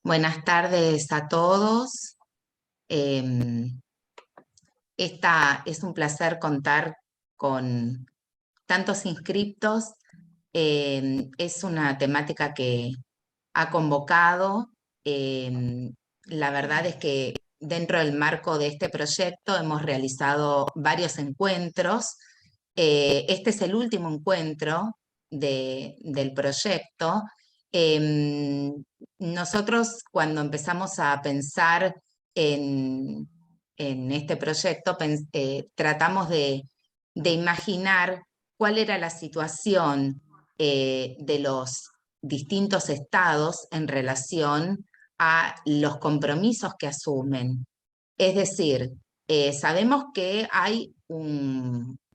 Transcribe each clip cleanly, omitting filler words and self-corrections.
Buenas tardes a todos. Em, es un placer contar con tantos inscriptos. Es una temática que ha convocado. La verdad es que dentro del marco de este proyecto hemos realizado varios encuentros. Este es el último encuentro del proyecto. Em, Nosotros cuando empezamos a pensar en, en este proyecto, tratamos de imaginar cuál era la situación de los distintos estados en relación a los compromisos que asumen. Es decir, sabemos que hay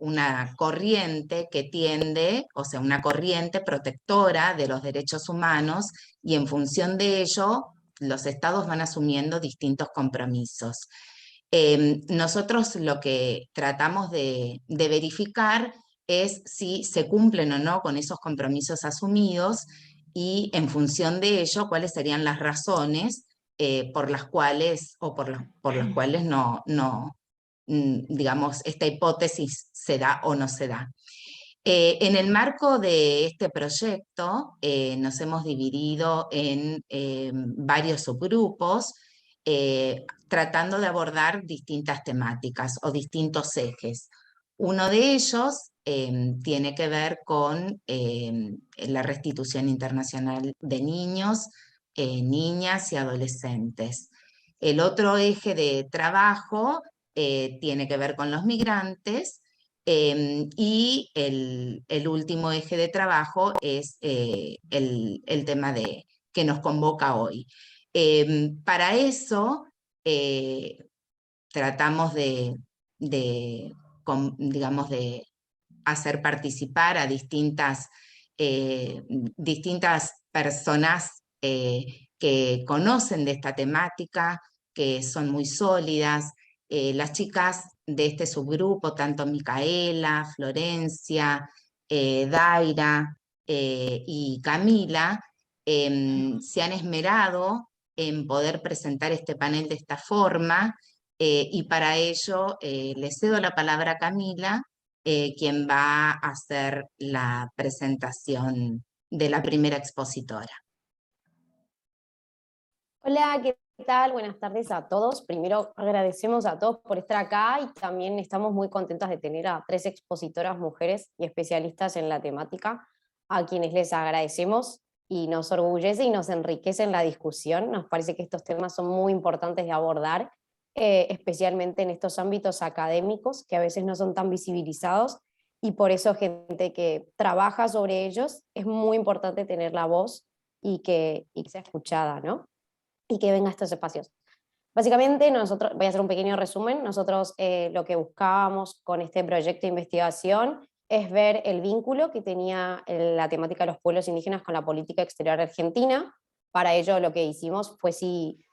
una corriente que tiende, o sea, una corriente protectora de los derechos humanos y en función de ello los estados van asumiendo distintos compromisos. Nosotros lo que tratamos de verificar es si se cumplen o no con esos compromisos asumidos y en función de ello cuáles serían las razones por las cuales o por las cuales digamos, esta hipótesis se da o no se da. En el marco de este proyecto nos hemos dividido en varios subgrupos tratando de abordar distintas temáticas o distintos ejes. Uno de ellos tiene que ver con la restitución internacional de niños, niñas y adolescentes. El otro eje de trabajo tiene que ver con los migrantes y el último eje de trabajo es el tema que nos convoca hoy. Para eso eh, tratamos digamos, de hacer participar a distintas personas que conocen de esta temática, que son muy sólidas. Las chicas de este subgrupo, tanto Micaela, Florencia, Daira y Camila, se han esmerado en poder presentar este panel de esta forma y para ello le cedo la palabra a Camila, quien va a hacer la presentación de la primera expositora. Hola, ¿qué tal? Buenas tardes a todos. Primero agradecemos a todos por estar acá y también estamos muy contentas de tener a 3 expositoras mujeres y especialistas en la temática, a quienes les agradecemos y nos orgullece y nos enriquece en la discusión. Nos parece que estos temas son muy importantes de abordar, especialmente en estos ámbitos académicos que a veces no son tan visibilizados, y por eso gente que trabaja sobre ellos es muy importante tener la voz y que sea escuchada, ¿no? Y que venga a estos espacios. Básicamente, voy a hacer un pequeño resumen. Nosotros lo que buscábamos con este proyecto de investigación es ver el vínculo que tenía la temática de los pueblos indígenas con la política exterior argentina. Para ello lo que hicimos fue si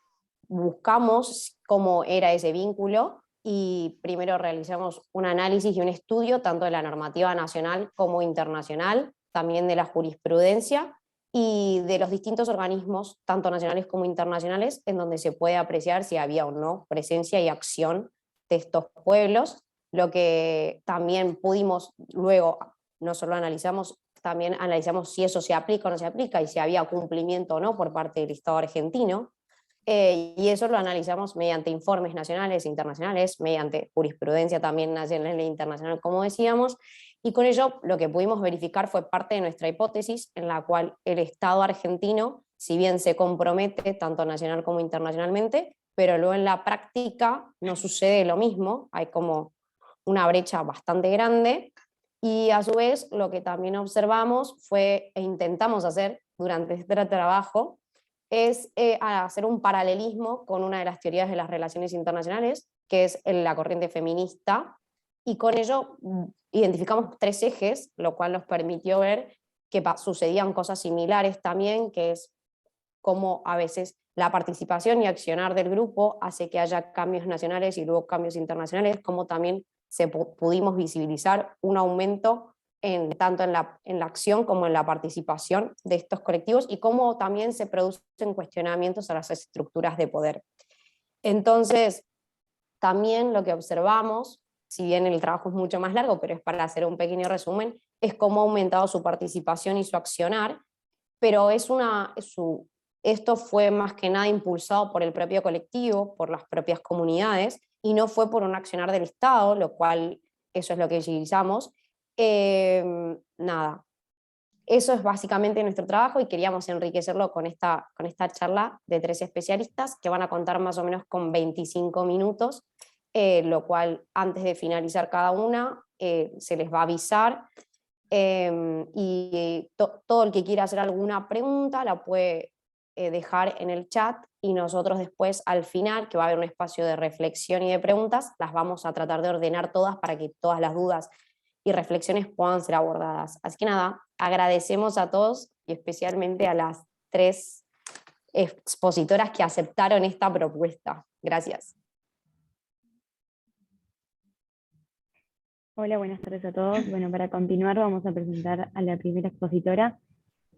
buscamos cómo era ese vínculo y primero realizamos un análisis y un estudio tanto de la normativa nacional como internacional, también de la jurisprudencia y de los distintos organismos, tanto nacionales como internacionales, en donde se puede apreciar si había o no presencia y acción de estos pueblos. Lo que también pudimos luego, no solo analizamos, también analizamos si eso se aplica o no se aplica y si había cumplimiento o no por parte del Estado argentino. Y eso lo analizamos mediante informes nacionales e internacionales, mediante jurisprudencia también nacional e internacional, como decíamos, y con ello lo que pudimos verificar fue parte de nuestra hipótesis en la cual el Estado argentino, si bien se compromete tanto nacional como internacionalmente, pero luego en la práctica no sucede lo mismo, hay como una brecha bastante grande, y a su vez lo que también observamos fue e intentamos hacer durante este trabajo es hacer un paralelismo con una de las teorías de las relaciones internacionales, que es la corriente feminista, y con ello identificamos 3 ejes, lo cual nos permitió ver que sucedían cosas similares también, que es cómo a veces la participación y accionar del grupo hace que haya cambios nacionales y luego cambios internacionales, como también pudimos visibilizar un aumento tanto en la acción como en la participación de estos colectivos y cómo también se producen cuestionamientos a las estructuras de poder. Entonces, también lo que observamos, si bien el trabajo es mucho más largo, pero es para hacer un pequeño resumen, es cómo ha aumentado su participación y su accionar, pero esto fue más que nada impulsado por el propio colectivo, por las propias comunidades, y no fue por un accionar del Estado, lo cual eso es lo que utilizamos. Nada, eso es básicamente nuestro trabajo y queríamos enriquecerlo con esta charla de 3 especialistas que van a contar más o menos con 25 minutos, lo cual antes de finalizar cada una se les va a avisar, y todo el que quiera hacer alguna pregunta la puede dejar en el chat y nosotros después al final, que va a haber un espacio de reflexión y de preguntas, las vamos a tratar de ordenar todas para que todas las dudas y reflexiones puedan ser abordadas. Así que nada, agradecemos a todos y especialmente a las 3 expositoras que aceptaron esta propuesta. Gracias. Hola, buenas tardes a todos. Bueno, para continuar vamos a presentar a la primera expositora.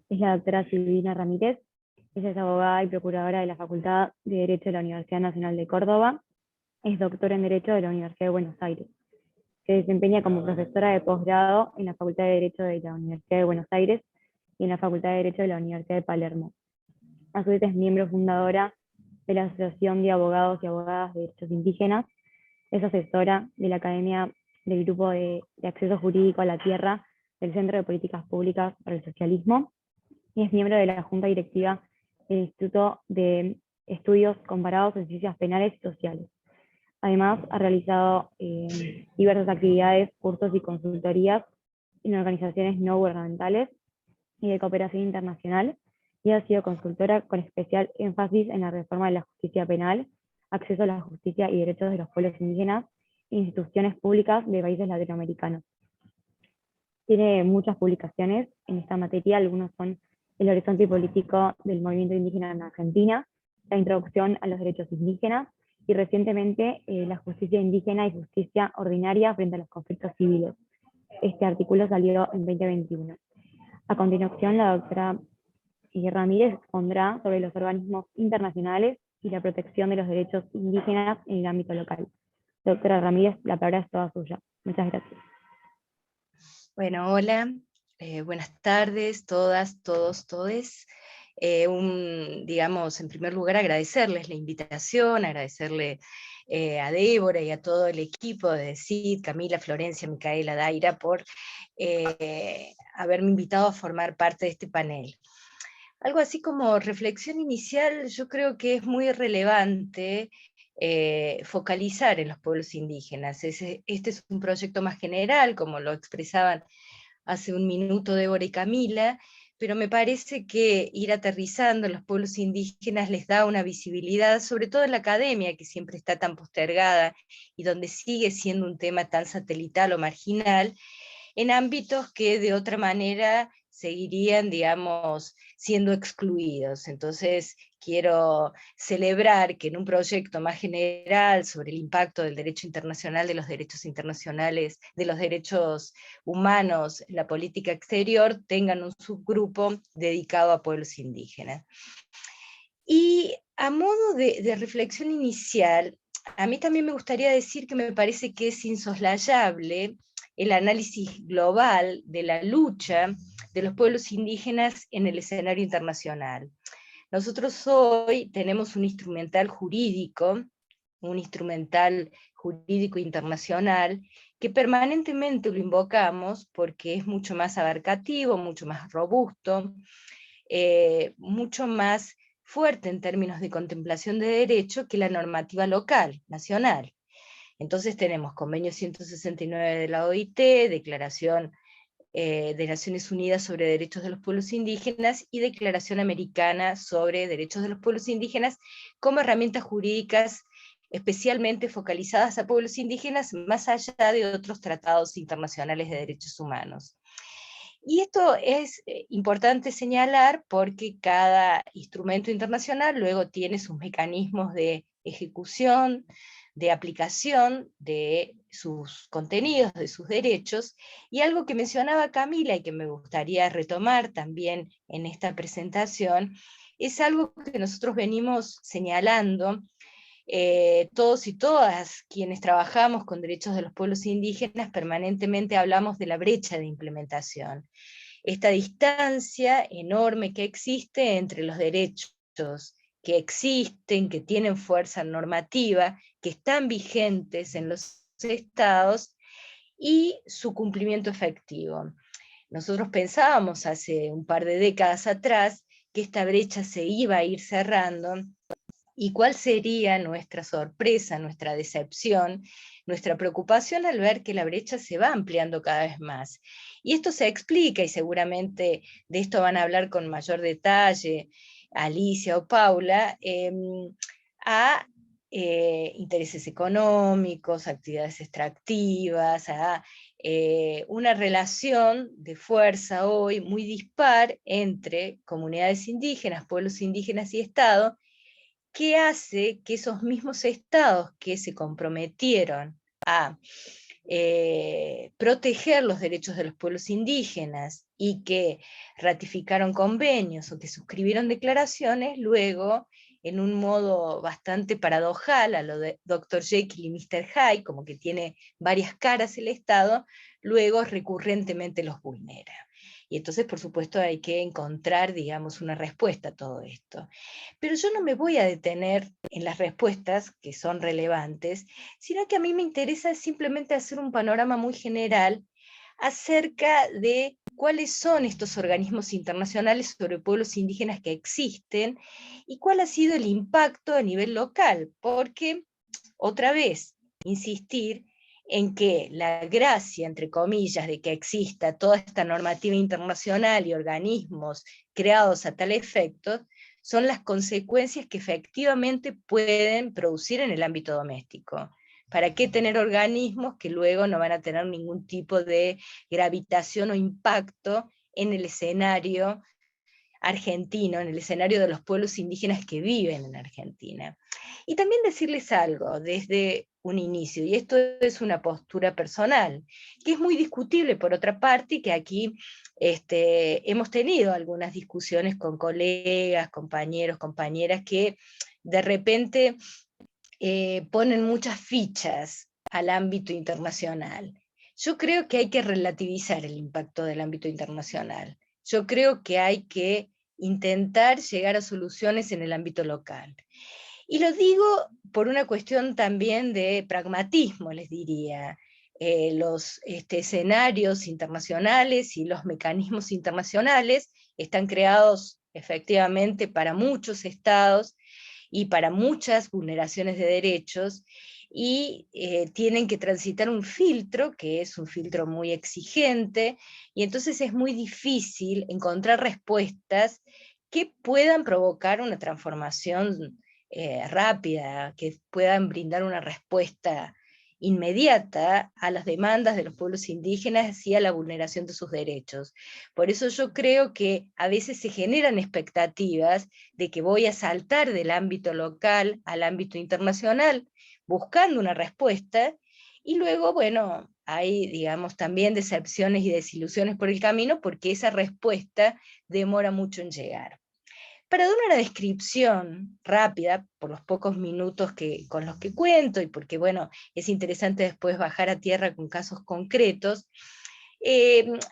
Es la doctora Silvina Ramírez. Ella es abogada y procuradora de la Facultad de Derecho de la Universidad Nacional de Córdoba. Es doctora en Derecho de la Universidad de Buenos Aires. Se desempeña como profesora de posgrado en la Facultad de Derecho de la Universidad de Buenos Aires y en la Facultad de Derecho de la Universidad de Palermo. A su vez es miembro fundadora de la Asociación de Abogados y Abogadas de Derechos Indígenas. Es asesora de la Academia del Grupo de Acceso Jurídico a la Tierra del Centro de Políticas Públicas para el Socialismo y es miembro de la Junta Directiva del Instituto de Estudios Comparados en Ciencias Penales y Sociales. Además, ha realizado diversas actividades, cursos y consultorías en organizaciones no gubernamentales y de cooperación internacional y ha sido consultora con especial énfasis en la reforma de la justicia penal, acceso a la justicia y derechos de los pueblos indígenas e instituciones públicas de países latinoamericanos. Tiene muchas publicaciones en esta materia, algunos son El horizonte político del movimiento indígena en Argentina, La introducción a los derechos indígenas y recientemente La justicia indígena y justicia ordinaria frente a los conflictos civiles. Este artículo salió en 2021. A continuación, la doctora Ramírez expondrá sobre los organismos internacionales y la protección de los derechos indígenas en el ámbito local. Doctora Ramírez, la palabra es toda suya. Muchas gracias. Bueno, hola, buenas tardes, todas, todos, todes. Digamos, en primer lugar, agradecerles la invitación, agradecerle a Débora y a todo el equipo de CID, Camila, Florencia, Micaela, Daira, por haberme invitado a formar parte de este panel. Algo así como reflexión inicial, yo creo que es muy relevante focalizar en los pueblos indígenas. Este es un proyecto más general, como lo expresaban hace un minuto Débora y Camila, pero me parece que ir aterrizando en los pueblos indígenas les da una visibilidad, sobre todo en la academia, que siempre está tan postergada y donde sigue siendo un tema tan satelital o marginal, en ámbitos que de otra manera seguirían, digamos, siendo excluidos. Entonces, quiero celebrar que en un proyecto más general sobre el impacto del derecho internacional, de los derechos internacionales, de los derechos humanos en la política exterior, tengan un subgrupo dedicado a pueblos indígenas. Y a modo de reflexión inicial, a mí también me gustaría decir que me parece que es insoslayable el análisis global de la lucha de los pueblos indígenas en el escenario internacional. Nosotros hoy tenemos un instrumental jurídico internacional, que permanentemente lo invocamos porque es mucho más abarcativo, mucho más robusto, mucho más fuerte en términos de contemplación de derecho que la normativa local, nacional. Entonces tenemos Convenio 169 de la OIT, Declaración de Naciones Unidas sobre Derechos de los Pueblos Indígenas y Declaración Americana sobre Derechos de los Pueblos Indígenas como herramientas jurídicas especialmente focalizadas a pueblos indígenas más allá de otros tratados internacionales de derechos humanos. Y esto es importante señalar porque cada instrumento internacional luego tiene sus mecanismos de ejecución, de aplicación de sus contenidos, de sus derechos, y algo que mencionaba Camila y que me gustaría retomar también en esta presentación, es algo que nosotros venimos señalando todos y todas quienes trabajamos con derechos de los pueblos indígenas, permanentemente hablamos de la brecha de implementación. Esta distancia enorme que existe entre los derechos que existen, que tienen fuerza normativa, que están vigentes en los estados, y su cumplimiento efectivo. Nosotros pensábamos hace un par de décadas atrás que esta brecha se iba a ir cerrando. ¿Y cuál sería nuestra sorpresa, nuestra decepción, nuestra preocupación al ver que la brecha se va ampliando cada vez más? Y esto se explica, y seguramente de esto van a hablar con mayor detalle Alicia o Paula, a intereses económicos, actividades extractivas, a una relación de fuerza hoy muy dispar entre comunidades indígenas, pueblos indígenas y Estado, que hace que esos mismos estados que se comprometieron a proteger los derechos de los pueblos indígenas y que ratificaron convenios o que suscribieron declaraciones, luego, en un modo bastante paradojal, a lo de Dr. Jekyll y Mr. Hyde, como que tiene varias caras el Estado, luego recurrentemente los vulnera. Y entonces, por supuesto, hay que encontrar, digamos, una respuesta a todo esto. Pero yo no me voy a detener en las respuestas, que son relevantes, sino que a mí me interesa simplemente hacer un panorama muy general acerca de cuáles son estos organismos internacionales sobre pueblos indígenas que existen y cuál ha sido el impacto a nivel local, porque, otra vez, insistir en que la gracia, entre comillas, de que exista toda esta normativa internacional y organismos creados a tal efecto, son las consecuencias que efectivamente pueden producir en el ámbito doméstico. ¿Para qué tener organismos que luego no van a tener ningún tipo de gravitación o impacto en el escenario argentino, en el escenario de los pueblos indígenas que viven en Argentina? Y también decirles algo desde un inicio, y esto es una postura personal, que es muy discutible por otra parte, y que aquí hemos tenido algunas discusiones con colegas, compañeros, compañeras, que de repente ponen muchas fichas al ámbito internacional. Yo creo que hay que relativizar el impacto del ámbito internacional. Yo creo que hay que intentar llegar a soluciones en el ámbito local. Y lo digo por una cuestión también de pragmatismo, les diría. Los escenarios internacionales y los mecanismos internacionales están creados efectivamente para muchos estados y para muchas vulneraciones de derechos, y tienen que transitar un filtro, que es un filtro muy exigente, y entonces es muy difícil encontrar respuestas que puedan provocar una transformación rápida, que puedan brindar una respuesta inmediata a las demandas de los pueblos indígenas y a la vulneración de sus derechos. Por eso yo creo que a veces se generan expectativas de que voy a saltar del ámbito local al ámbito internacional buscando una respuesta, y luego, bueno, hay, digamos, también decepciones y desilusiones por el camino porque esa respuesta demora mucho en llegar. Para dar una descripción rápida, por los pocos minutos con los que cuento, y porque, bueno, es interesante después bajar a tierra con casos concretos,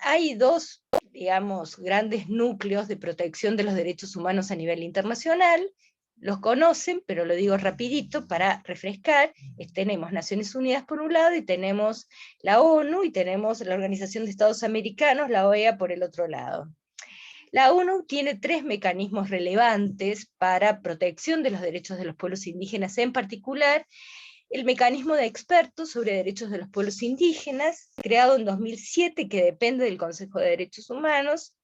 hay dos, digamos, grandes núcleos de protección de los derechos humanos a nivel internacional. Los conocen, pero lo digo rapidito para refrescar. Tenemos Naciones Unidas por un lado, y tenemos la ONU, y tenemos la Organización de Estados Americanos, la OEA, por el otro lado. La ONU tiene 3 mecanismos relevantes para protección de los derechos de los pueblos indígenas, en particular el mecanismo de expertos sobre derechos de los pueblos indígenas, creado en 2007, que depende del Consejo de Derechos Humanos,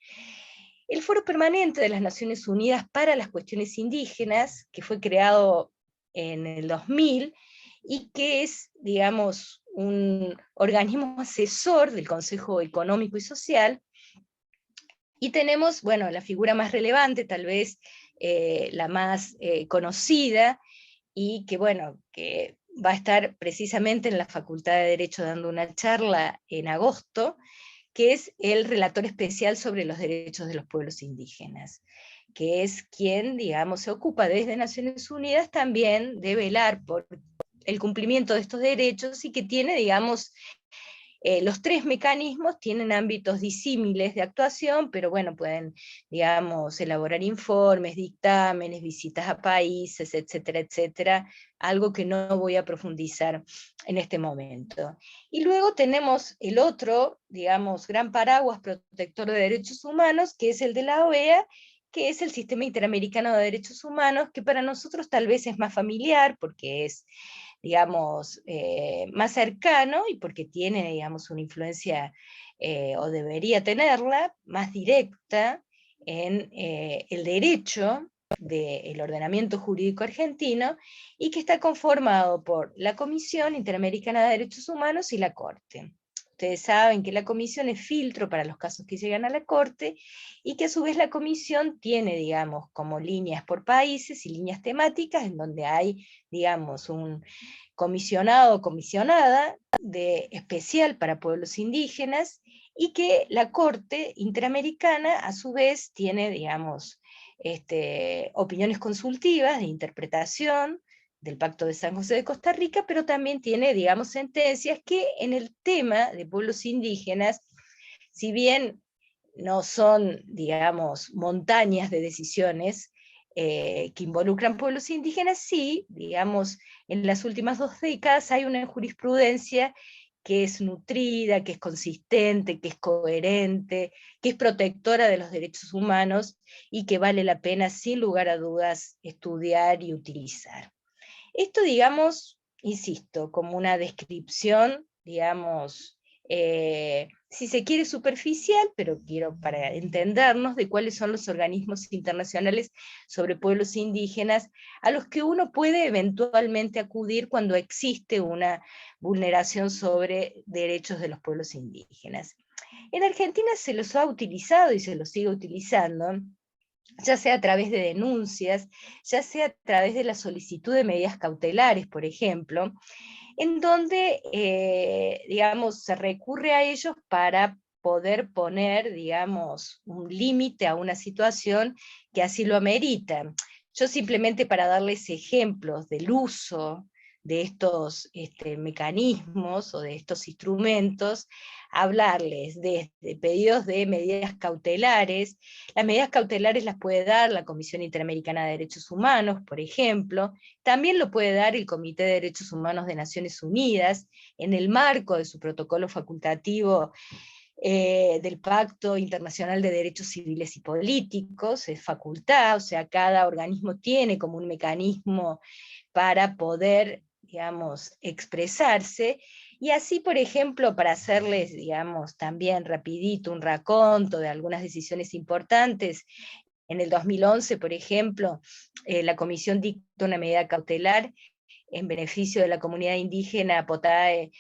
el Foro Permanente de las Naciones Unidas para las Cuestiones Indígenas, que fue creado en el 2000, y que es, digamos, un organismo asesor del Consejo Económico y Social, Y tenemos, bueno, la figura más relevante, tal vez la más conocida, y que, bueno, que va a estar precisamente en la Facultad de Derecho dando una charla en agosto, que es el relator especial sobre los derechos de los pueblos indígenas, que es quien, digamos, se ocupa desde Naciones Unidas también de velar por el cumplimiento de estos derechos, y que tiene, digamos, los tres mecanismos tienen ámbitos disímiles de actuación, pero bueno, pueden, digamos, elaborar informes, dictámenes, visitas a países, etcétera, etcétera, algo que no voy a profundizar en este momento. Y luego tenemos el otro, digamos, gran paraguas protector de derechos humanos, que es el de la OEA, que es el Sistema Interamericano de Derechos Humanos, que para nosotros tal vez es más familiar, porque es, digamos, más cercano, y porque tiene, digamos, una influencia, o debería tenerla, más directa en el derecho del ordenamiento jurídico argentino, y que está conformado por la Comisión Interamericana de Derechos Humanos y la Corte. Ustedes saben que la comisión es filtro para los casos que llegan a la Corte, y que a su vez la comisión tiene, digamos, como líneas por países y líneas temáticas, en donde hay, digamos, un comisionado o comisionada especial para pueblos indígenas, y que la Corte Interamericana a su vez tiene, digamos, opiniones consultivas de interpretación del Pacto de San José de Costa Rica, pero también tiene, digamos, sentencias que en el tema de pueblos indígenas, si bien no son, digamos, montañas de decisiones que involucran pueblos indígenas, sí, digamos, en las últimas 2 décadas hay una jurisprudencia que es nutrida, que es consistente, que es coherente, que es protectora de los derechos humanos, y que vale la pena, sin lugar a dudas, estudiar y utilizar. Esto, digamos, insisto, como una descripción, digamos, si se quiere superficial, pero quiero para entendernos de cuáles son los organismos internacionales sobre pueblos indígenas a los que uno puede eventualmente acudir cuando existe una vulneración sobre derechos de los pueblos indígenas. En Argentina se los ha utilizado y se los sigue utilizando, ya sea a través de denuncias, ya sea a través de la solicitud de medidas cautelares, por ejemplo, en donde, digamos, se recurre a ellos para poder poner, digamos, un límite a una situación que así lo amerita. Yo simplemente, para darles ejemplos del uso de estos mecanismos o de estos instrumentos, hablarles de pedidos de medidas cautelares. Las medidas cautelares las puede dar la Comisión Interamericana de Derechos Humanos, por ejemplo. También lo puede dar el Comité de Derechos Humanos de Naciones Unidas, en el marco de su protocolo facultativo del Pacto Internacional de Derechos Civiles y Políticos. Es facultad, o sea, cada organismo tiene como un mecanismo para poder, digamos, expresarse. Y así, por ejemplo, para hacerles, digamos, también rapidito un raconto de algunas decisiones importantes, en el 2011, por ejemplo, la Comisión dictó una medida cautelar en beneficio de la comunidad indígena Potae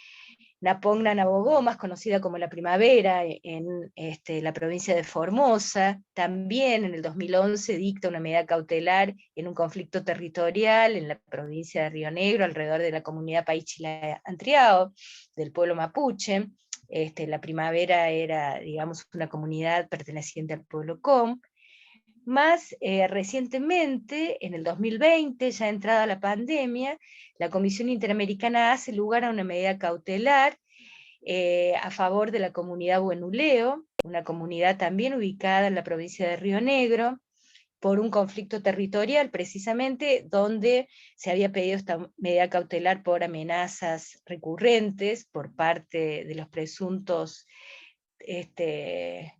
Napongna Nabogó, más conocida como la Primavera, en la provincia de Formosa. También en el 2011 dicta una medida cautelar en un conflicto territorial en la provincia de Río Negro, alrededor de la comunidad Paichila Antriao, del pueblo mapuche. La Primavera era, digamos, una comunidad perteneciente al pueblo Com. Más recientemente, en el 2020, ya entrada la pandemia, la Comisión Interamericana hace lugar a una medida cautelar a favor de la comunidad Huenuleo, una comunidad también ubicada en la provincia de Río Negro, por un conflicto territorial, precisamente donde se había pedido esta medida cautelar por amenazas recurrentes por parte de los presuntos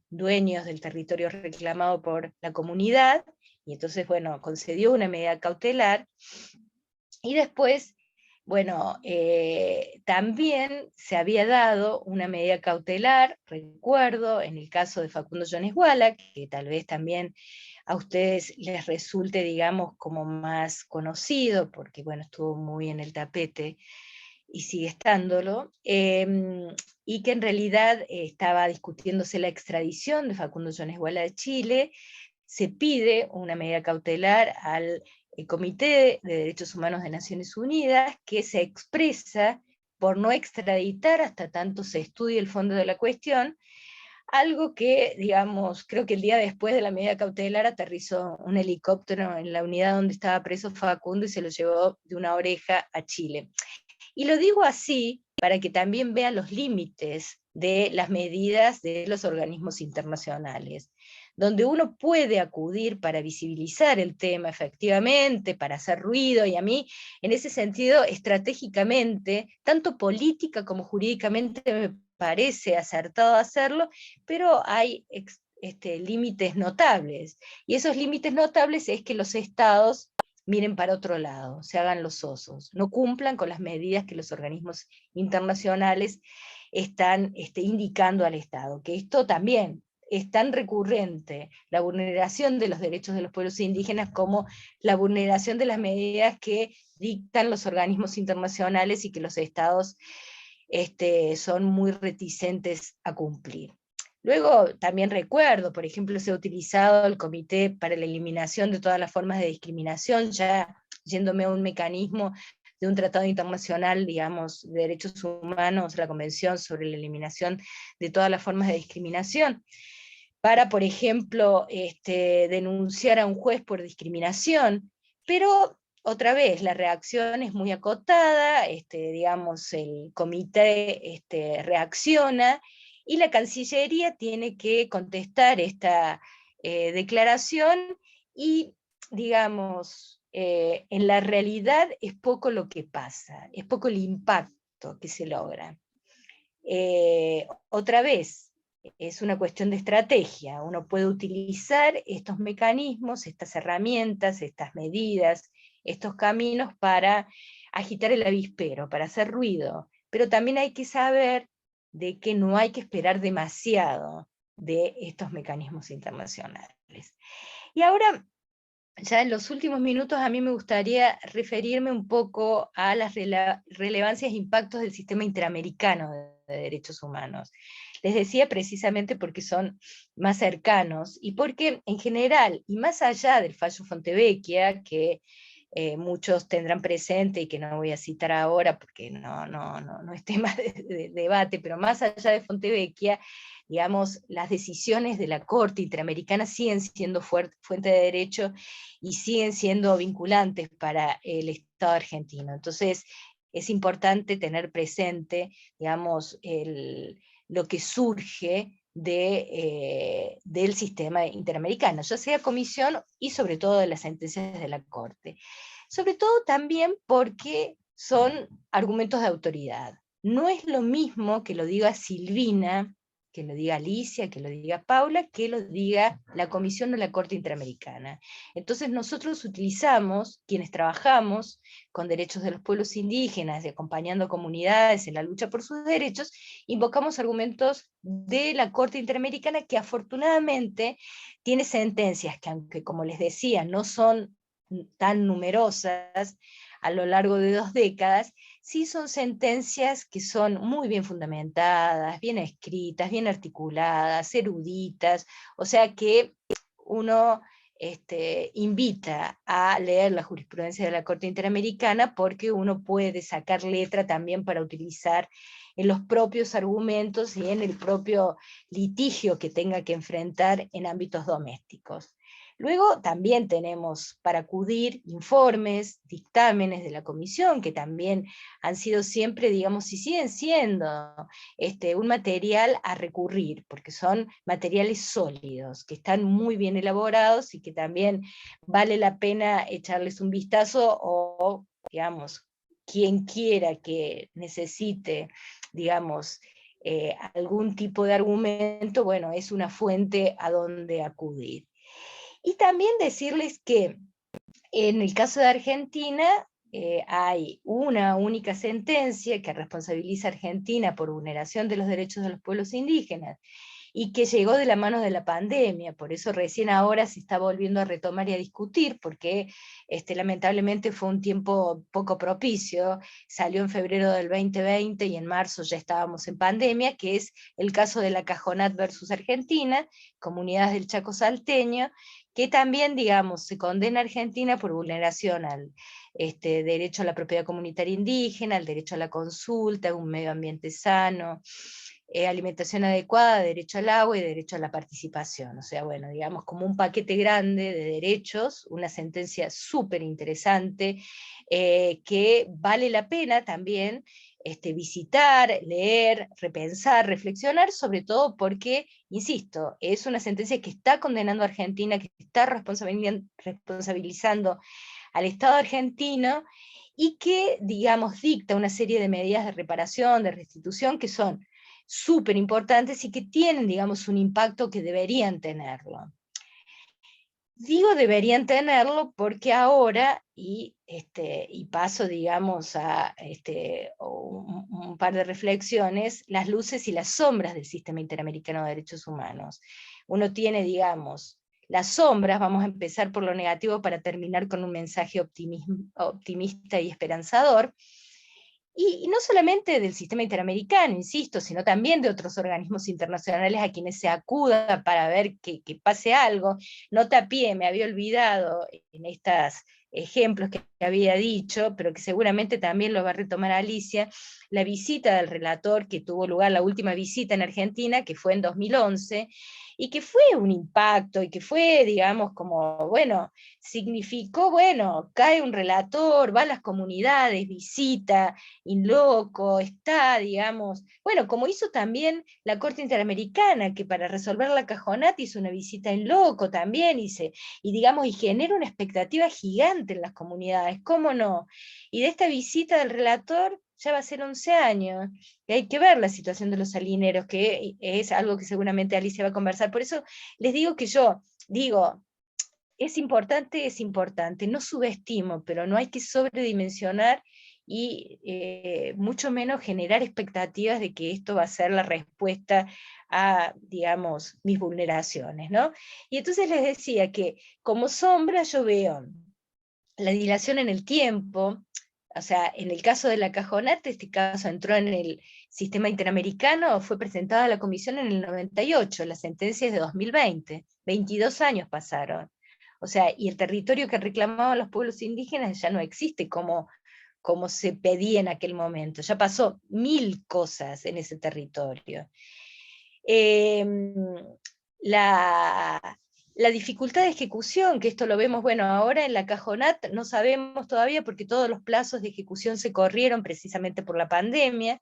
dueños del territorio reclamado por la comunidad, y entonces, bueno, concedió una medida cautelar. Y después, bueno, también se había dado una medida cautelar, recuerdo, en el caso de Facundo Jones Wallach, que tal vez también a ustedes les resulte, digamos, como más conocido, porque, bueno, estuvo muy en el tapete y sigue estándolo, y que en realidad estaba discutiéndose la extradición de Facundo Jones Guala de Chile. Se pide una medida cautelar al Comité de Derechos Humanos de Naciones Unidas, que se expresa por no extraditar hasta tanto se estudie el fondo de la cuestión, algo que, digamos, creo que el día después de la medida cautelar aterrizó un helicóptero en la unidad donde estaba preso Facundo y se lo llevó de una oreja a Chile. Y lo digo así para que también vean los límites de las medidas de los organismos internacionales, donde uno puede acudir para visibilizar el tema efectivamente, para hacer ruido, y a mí, en ese sentido, estratégicamente, tanto política como jurídicamente me parece acertado hacerlo, pero hay límites notables, y esos límites notables es que los estados miren para otro lado, se hagan los osos, no cumplan con las medidas que los organismos internacionales están indicando al Estado, que esto también es tan recurrente, la vulneración de los derechos de los pueblos indígenas como la vulneración de las medidas que dictan los organismos internacionales y que los Estados son muy reticentes a cumplir. Luego también recuerdo, por ejemplo, se ha utilizado el Comité para la Eliminación de todas las formas de discriminación, ya yéndome a un mecanismo de un tratado internacional, digamos, de derechos humanos, la Convención sobre la Eliminación de todas las formas de discriminación, para, por ejemplo, denunciar a un juez por discriminación, pero otra vez, la reacción es muy acotada, digamos, el comité reacciona, y la Cancillería tiene que contestar esta declaración, y, digamos, en la realidad es poco lo que pasa, es poco el impacto que se logra. Otra vez, es una cuestión de estrategia, uno puede utilizar estos mecanismos, estas herramientas, estas medidas, estos caminos para agitar el avispero, para hacer ruido, pero también hay que saber de que no hay que esperar demasiado de estos mecanismos internacionales. Y ahora, ya en los últimos minutos, a mí me gustaría referirme un poco a las relevancias e impactos del sistema interamericano de derechos humanos. Les decía precisamente porque son más cercanos, y porque en general, y más allá del fallo Fontevecchia, que muchos tendrán presente y que no voy a citar ahora porque no es tema de debate, pero más allá de Fontevecchia, digamos, las decisiones de la Corte Interamericana siguen siendo fuente de derecho y siguen siendo vinculantes para el Estado argentino. Entonces, es importante tener presente, digamos, lo que surge del sistema interamericano, ya sea comisión y sobre todo de las sentencias de la Corte. Sobre todo también porque son argumentos de autoridad. No es lo mismo que lo diga Silvina, que lo diga Alicia, que lo diga Paula, que lo diga la Comisión o la Corte Interamericana. Entonces nosotros utilizamos, quienes trabajamos con derechos de los pueblos indígenas y acompañando comunidades en la lucha por sus derechos, invocamos argumentos de la Corte Interamericana, que afortunadamente tiene sentencias que, aunque como les decía, no son tan numerosas a lo largo de 2 décadas, sí son sentencias que son muy bien fundamentadas, bien escritas, bien articuladas, eruditas, o sea que uno invita a leer la jurisprudencia de la Corte Interamericana, porque uno puede sacar letra también para utilizar en los propios argumentos y en el propio litigio que tenga que enfrentar en ámbitos domésticos. Luego también tenemos para acudir informes, dictámenes de la Comisión, que también han sido siempre, digamos, y siguen siendo un material a recurrir, porque son materiales sólidos, que están muy bien elaborados y que también vale la pena echarles un vistazo, o, digamos, quien quiera que necesite, digamos, algún tipo de argumento, bueno, es una fuente a donde acudir. Y también decirles que en el caso de Argentina hay una única sentencia que responsabiliza a Argentina por vulneración de los derechos de los pueblos indígenas, y que llegó de la mano de la pandemia, por eso recién ahora se está volviendo a retomar y a discutir, porque lamentablemente fue un tiempo poco propicio, salió en febrero del 2020 y en marzo ya estábamos en pandemia, que es el caso de la Cajonat versus Argentina, comunidades del Chaco salteño, que también, digamos, se condena a Argentina por vulneración al derecho a la propiedad comunitaria indígena, al derecho a la consulta, a un medio ambiente sano, alimentación adecuada, derecho al agua y derecho a la participación. O sea, bueno, digamos como un paquete grande de derechos, una sentencia súper interesante, que vale la pena también visitar, leer, repensar, reflexionar, sobre todo porque, insisto, es una sentencia que está condenando a Argentina, que está responsabilizando al Estado argentino, y que, digamos, dicta una serie de medidas de reparación, de restitución, que son súper importantes y que tienen, digamos, un impacto que deberían tenerlo. Digo deberían tenerlo porque ahora, y paso, digamos, a un par de reflexiones, las luces y las sombras del sistema interamericano de derechos humanos. Uno tiene, digamos, las sombras, vamos a empezar por lo negativo para terminar con un mensaje optimista y esperanzador, y no solamente del sistema interamericano, insisto, sino también de otros organismos internacionales a quienes se acuda para ver que pase algo. Nota a pie, me había olvidado en estos ejemplos que había dicho, pero que seguramente también lo va a retomar Alicia, la visita del relator que tuvo lugar, la última visita en Argentina, que fue en 2011, y que fue un impacto, y que fue, digamos, como, bueno, significó, bueno, cae un relator, va a las comunidades, visita, in loco, está, digamos, bueno, como hizo también la Corte Interamericana, que para resolver la Cajonat hizo una visita in loco también, y digamos, y genera una expectativa gigante en las comunidades, ¿cómo no? Y de esta visita del relator ya va a ser 11 años, y hay que ver la situación de los salineros, que es algo que seguramente Alicia va a conversar, por eso les digo que yo, digo, es importante, no subestimo, pero no hay que sobredimensionar y mucho menos generar expectativas de que esto va a ser la respuesta a, digamos, mis vulneraciones, ¿no? Y entonces les decía que como sombra yo veo la dilación en el tiempo, o sea, en el caso de la Cajonat, este caso entró en el sistema interamericano, fue presentada a la comisión en el 98, la sentencia es de 2020, 22 años pasaron. O sea, y el territorio que reclamaban los pueblos indígenas ya no existe como se pedía en aquel momento. Ya pasó 1000 cosas en ese territorio. La dificultad de ejecución, que esto lo vemos, bueno, ahora en la Cajonat no sabemos todavía porque todos los plazos de ejecución se corrieron precisamente por la pandemia,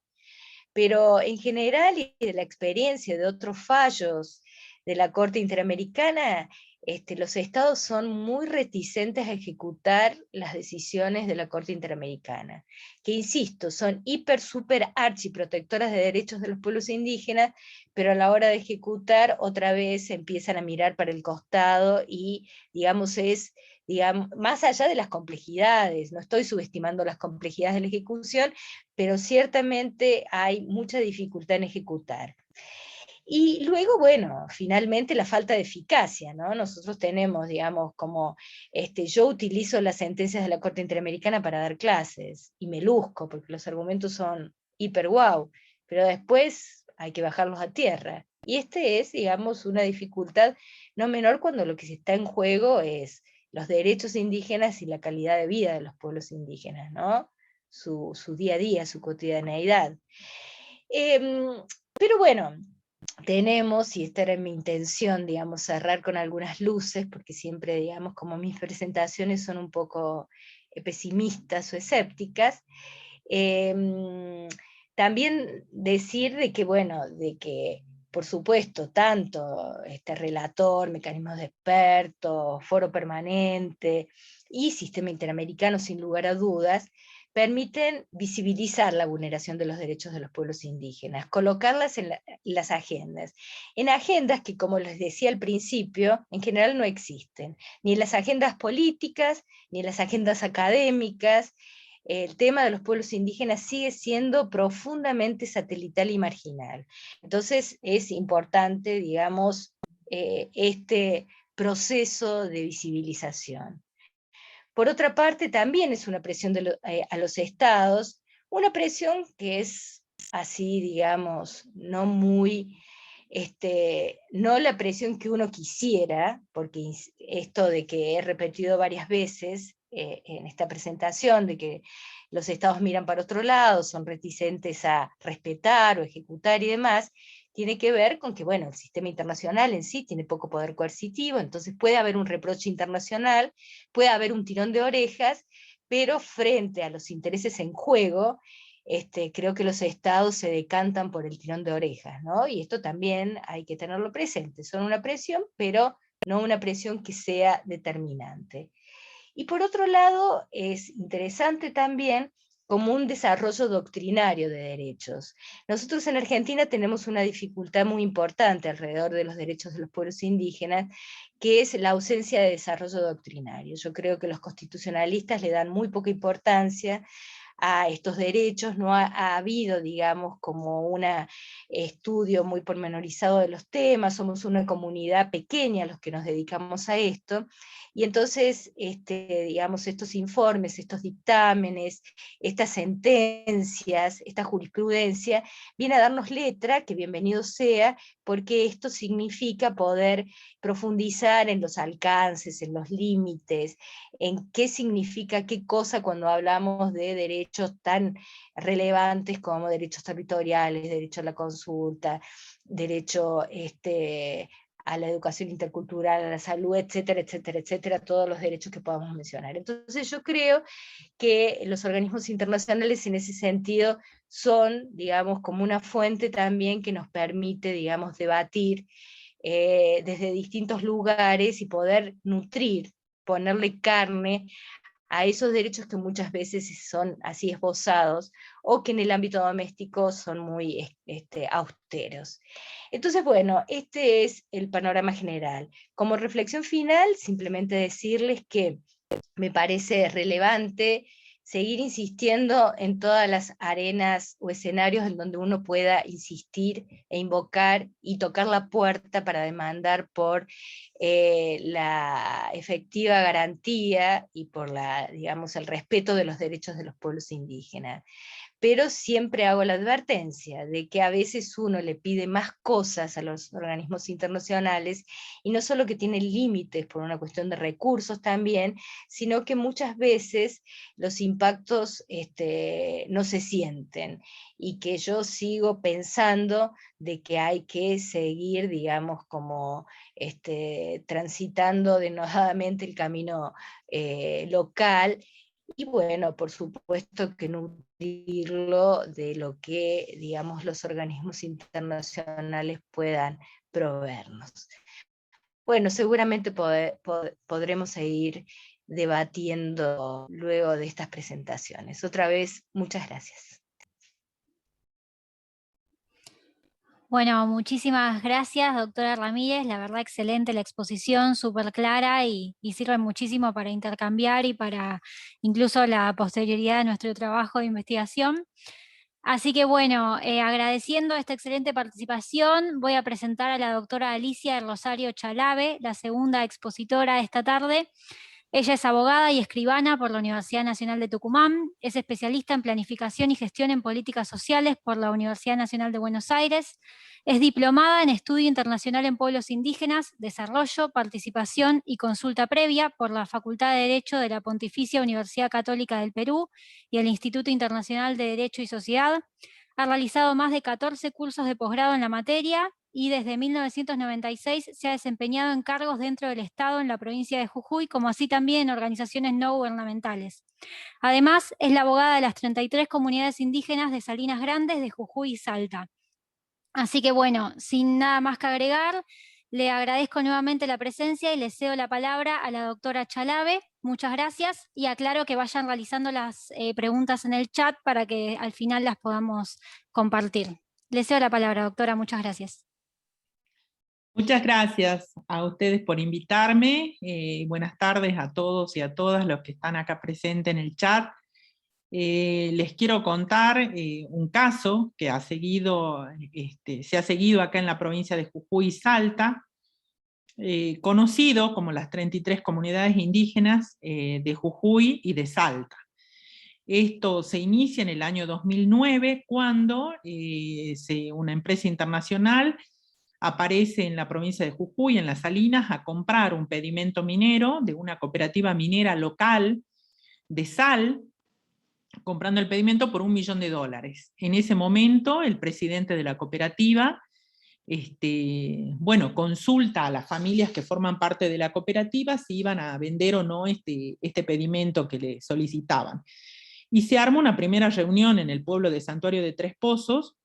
pero en general y de la experiencia de otros fallos de la Corte Interamericana, los estados son muy reticentes a ejecutar las decisiones de la Corte Interamericana, que insisto, son hiper, super, archiprotectoras de derechos de los pueblos indígenas, pero a la hora de ejecutar otra vez empiezan a mirar para el costado y, digamos, más allá de las complejidades, no estoy subestimando las complejidades de la ejecución, pero ciertamente hay mucha dificultad en ejecutar. Y luego, bueno, finalmente la falta de eficacia, ¿no? Nosotros tenemos, digamos, como, yo utilizo las sentencias de la Corte Interamericana para dar clases, y me luzco, porque los argumentos son hiper guau, pero después hay que bajarlos a tierra. Y es, digamos, una dificultad no menor cuando lo que se está en juego es los derechos indígenas y la calidad de vida de los pueblos indígenas, ¿no? Su día a día, su cotidianeidad. Pero bueno, tenemos, y esta era mi intención, digamos, cerrar con algunas luces, porque siempre, digamos, como mis presentaciones son un poco pesimistas o escépticas, también decir de que, bueno, de que, por supuesto, tanto este relator, mecanismos de expertos, foro permanente y sistema interamericano, sin lugar a dudas, permiten visibilizar la vulneración de los derechos de los pueblos indígenas, colocarlas en las agendas. En agendas que, como les decía al principio, en general no existen, ni en las agendas políticas, ni en las agendas académicas, el tema de los pueblos indígenas sigue siendo profundamente satelital y marginal. Entonces es importante, digamos, este proceso de visibilización. Por otra parte, también es una presión a los estados, una presión que es así, digamos, no muy, no la presión que uno quisiera, porque esto de que he repetido varias veces en esta presentación, de que los estados miran para otro lado, son reticentes a respetar o ejecutar y demás, tiene que ver con que, bueno, el sistema internacional en sí tiene poco poder coercitivo, entonces puede haber un reproche internacional, puede haber un tirón de orejas, pero frente a los intereses en juego, creo que los estados se decantan por el tirón de orejas, ¿no? Y esto también hay que tenerlo presente, son una presión, pero no una presión que sea determinante. Y por otro lado, es interesante también como un desarrollo doctrinario de derechos. Nosotros en Argentina tenemos una dificultad muy importante alrededor de los derechos de los pueblos indígenas, que es la ausencia de desarrollo doctrinario. Yo creo que los constitucionalistas le dan muy poca importancia a estos derechos, no ha habido, digamos, como un estudio muy pormenorizado de los temas, somos una comunidad pequeña los que nos dedicamos a esto, y entonces, digamos, estos informes, estos dictámenes, estas sentencias, esta jurisprudencia, viene a darnos letra, que bienvenido sea, porque esto significa poder profundizar en los alcances, en los límites, en qué significa qué cosa cuando hablamos de derechos tan relevantes como derechos territoriales, derecho a la consulta, derecho a la educación intercultural, a la salud, etcétera, etcétera, etcétera, todos los derechos que podamos mencionar. Entonces yo creo que los organismos internacionales en ese sentido son, digamos, como una fuente también que nos permite, digamos, debatir desde distintos lugares y poder nutrir, ponerle carne a esos derechos que muchas veces son así esbozados, o que en el ámbito doméstico son muy austeros. Entonces, bueno, este es el panorama general. Como reflexión final, simplemente decirles que me parece relevante seguir insistiendo en todas las arenas o escenarios en donde uno pueda insistir e invocar y tocar la puerta para demandar por la efectiva garantía y por digamos, el respeto de los derechos de los pueblos indígenas. Pero siempre hago la advertencia de que a veces uno le pide más cosas a los organismos internacionales, y no solo que tienen límites por una cuestión de recursos también, sino que muchas veces los impactos no se sienten, y que yo sigo pensando de que hay que seguir, digamos, como transitando denodadamente el camino local, y bueno, por supuesto que nutrirlo de lo que, digamos, los organismos internacionales puedan proveernos. Bueno, seguramente podremos seguir debatiendo luego de estas presentaciones. Otra vez, muchas gracias. Bueno, muchísimas gracias, doctora Ramírez. La verdad, excelente la exposición, súper clara y sirve muchísimo para intercambiar y para incluso la posterioridad de nuestro trabajo de investigación. Así que bueno, agradeciendo esta excelente participación, voy a presentar a la doctora Alicia del Rosario Chalabe, la segunda expositora de esta tarde. Ella es abogada y escribana por la Universidad Nacional de Tucumán, es especialista en planificación y gestión en políticas sociales por la Universidad Nacional de Buenos Aires, es diplomada en Estudio Internacional en Pueblos Indígenas, Desarrollo, Participación y Consulta Previa por la Facultad de Derecho de la Pontificia Universidad Católica del Perú y el Instituto Internacional de Derecho y Sociedad. Ha realizado más de 14 cursos de posgrado en la materia y desde 1996 se ha desempeñado en cargos dentro del Estado en la provincia de Jujuy, como así también en organizaciones no gubernamentales. Además, es la abogada de las 33 comunidades indígenas de Salinas Grandes, de Jujuy y Salta. Así que bueno, sin nada más que agregar, le agradezco nuevamente la presencia y le cedo la palabra a la doctora Chalabe. Muchas gracias y aclaro que vayan realizando las preguntas en el chat para que al final las podamos compartir. Le cedo la palabra, doctora. Muchas gracias. Muchas gracias a ustedes por invitarme. Buenas tardes a todos y a todas los que están acá presentes en el chat. Les quiero contar un caso que se ha seguido acá en la provincia de Jujuy y Salta, conocido como las 33 comunidades indígenas de Jujuy y de Salta. Esto se inicia en el año 2009, cuando una empresa internacional aparece en la provincia de Jujuy, en Las Salinas, a comprar un pedimento minero de una cooperativa minera local de sal, comprando el pedimento por $1 millón. En ese momento, el presidente de la cooperativa consulta a las familias que forman parte de la cooperativa si iban a vender o no este pedimento que le solicitaban. Y se arma una primera reunión en el pueblo de Santuario de Tres Pozos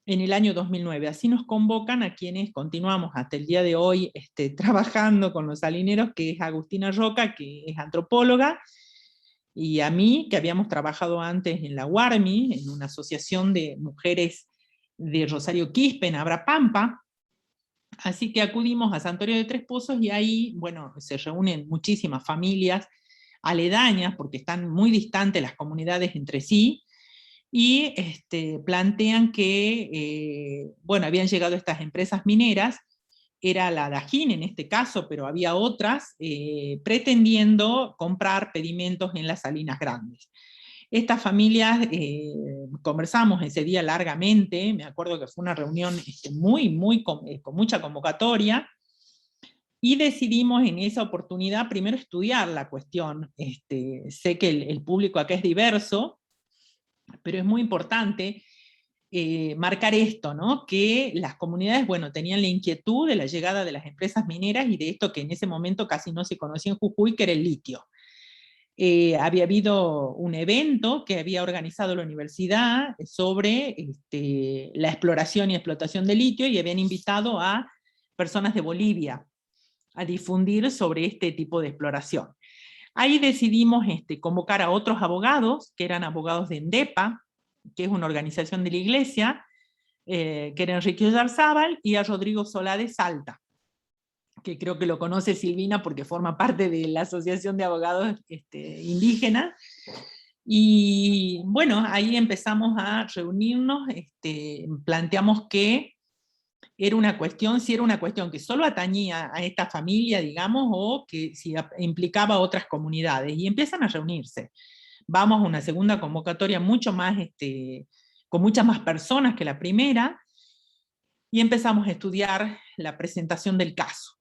en el año 2009. Así nos convocan a quienes continuamos hasta el día de hoy trabajando con los salineros, que es Agustina Roca, que es antropóloga, y a mí, que habíamos trabajado antes en la UARMI, en una asociación de mujeres de Rosario Quispe, en Abrapampa. Así que acudimos a Santuario de Tres Pozos, y ahí, bueno, se reúnen muchísimas familias aledañas, porque están muy distantes las comunidades entre sí, y plantean que, habían llegado estas empresas mineras, era la Dajín en este caso, pero había otras, pretendiendo comprar pedimentos en las Salinas Grandes. Estas familias, conversamos ese día largamente, me acuerdo que fue una reunión con mucha convocatoria, y decidimos en esa oportunidad primero estudiar la cuestión. Sé que el público acá es diverso, pero es muy importante marcar esto, ¿no? Que las comunidades, tenían la inquietud de la llegada de las empresas mineras y de esto que en ese momento casi no se conocía en Jujuy, que era el litio. Había habido un evento que había organizado la universidad sobre la exploración y explotación de litio, y habían invitado a personas de Bolivia a difundir sobre este tipo de exploración. Ahí decidimos convocar a otros abogados, que eran abogados de ENDEPA, que es una organización de la iglesia, que era Enrique Oyarzábal, y a Rodrigo Solá de Salta, que creo que lo conoce Silvina porque forma parte de la Asociación de Abogados Indígenas. Y bueno, ahí empezamos a reunirnos, planteamos que era una cuestión, si era una cuestión que solo atañía a esta familia, digamos, o que si implicaba a otras comunidades, y empiezan a reunirse. Vamos a una segunda convocatoria mucho más, con muchas más personas que la primera, y empezamos a estudiar la presentación del caso.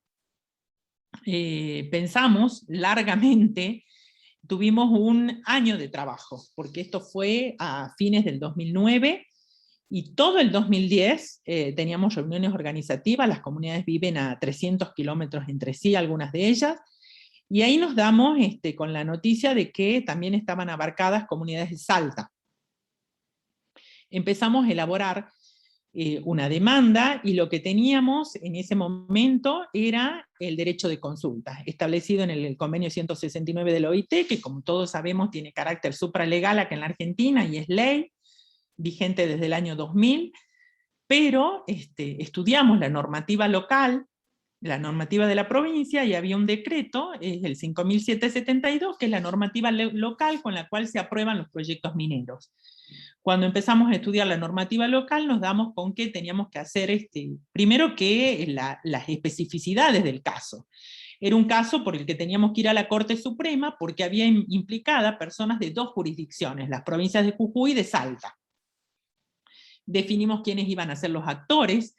Pensamos largamente, tuvimos un año de trabajo, porque esto fue a fines del 2009, y todo el 2010 teníamos reuniones organizativas. Las comunidades viven a 300 kilómetros entre sí, algunas de ellas, y ahí nos damos con la noticia de que también estaban abarcadas comunidades de Salta. Empezamos a elaborar una demanda, y lo que teníamos en ese momento era el derecho de consulta, establecido en el convenio 169 de la OIT, que como todos sabemos tiene carácter supralegal acá en la Argentina, y es ley, vigente desde el año 2000, pero estudiamos la normativa local, la normativa de la provincia, y había un decreto, es el 5772, que es la normativa local con la cual se aprueban los proyectos mineros. Cuando empezamos a estudiar la normativa local, nos damos con que teníamos que hacer, primero que las especificidades del caso. Era un caso por el que teníamos que ir a la Corte Suprema, porque había implicada personas de dos jurisdicciones, las provincias de Jujuy y de Salta. Definimos quiénes iban a ser los actores,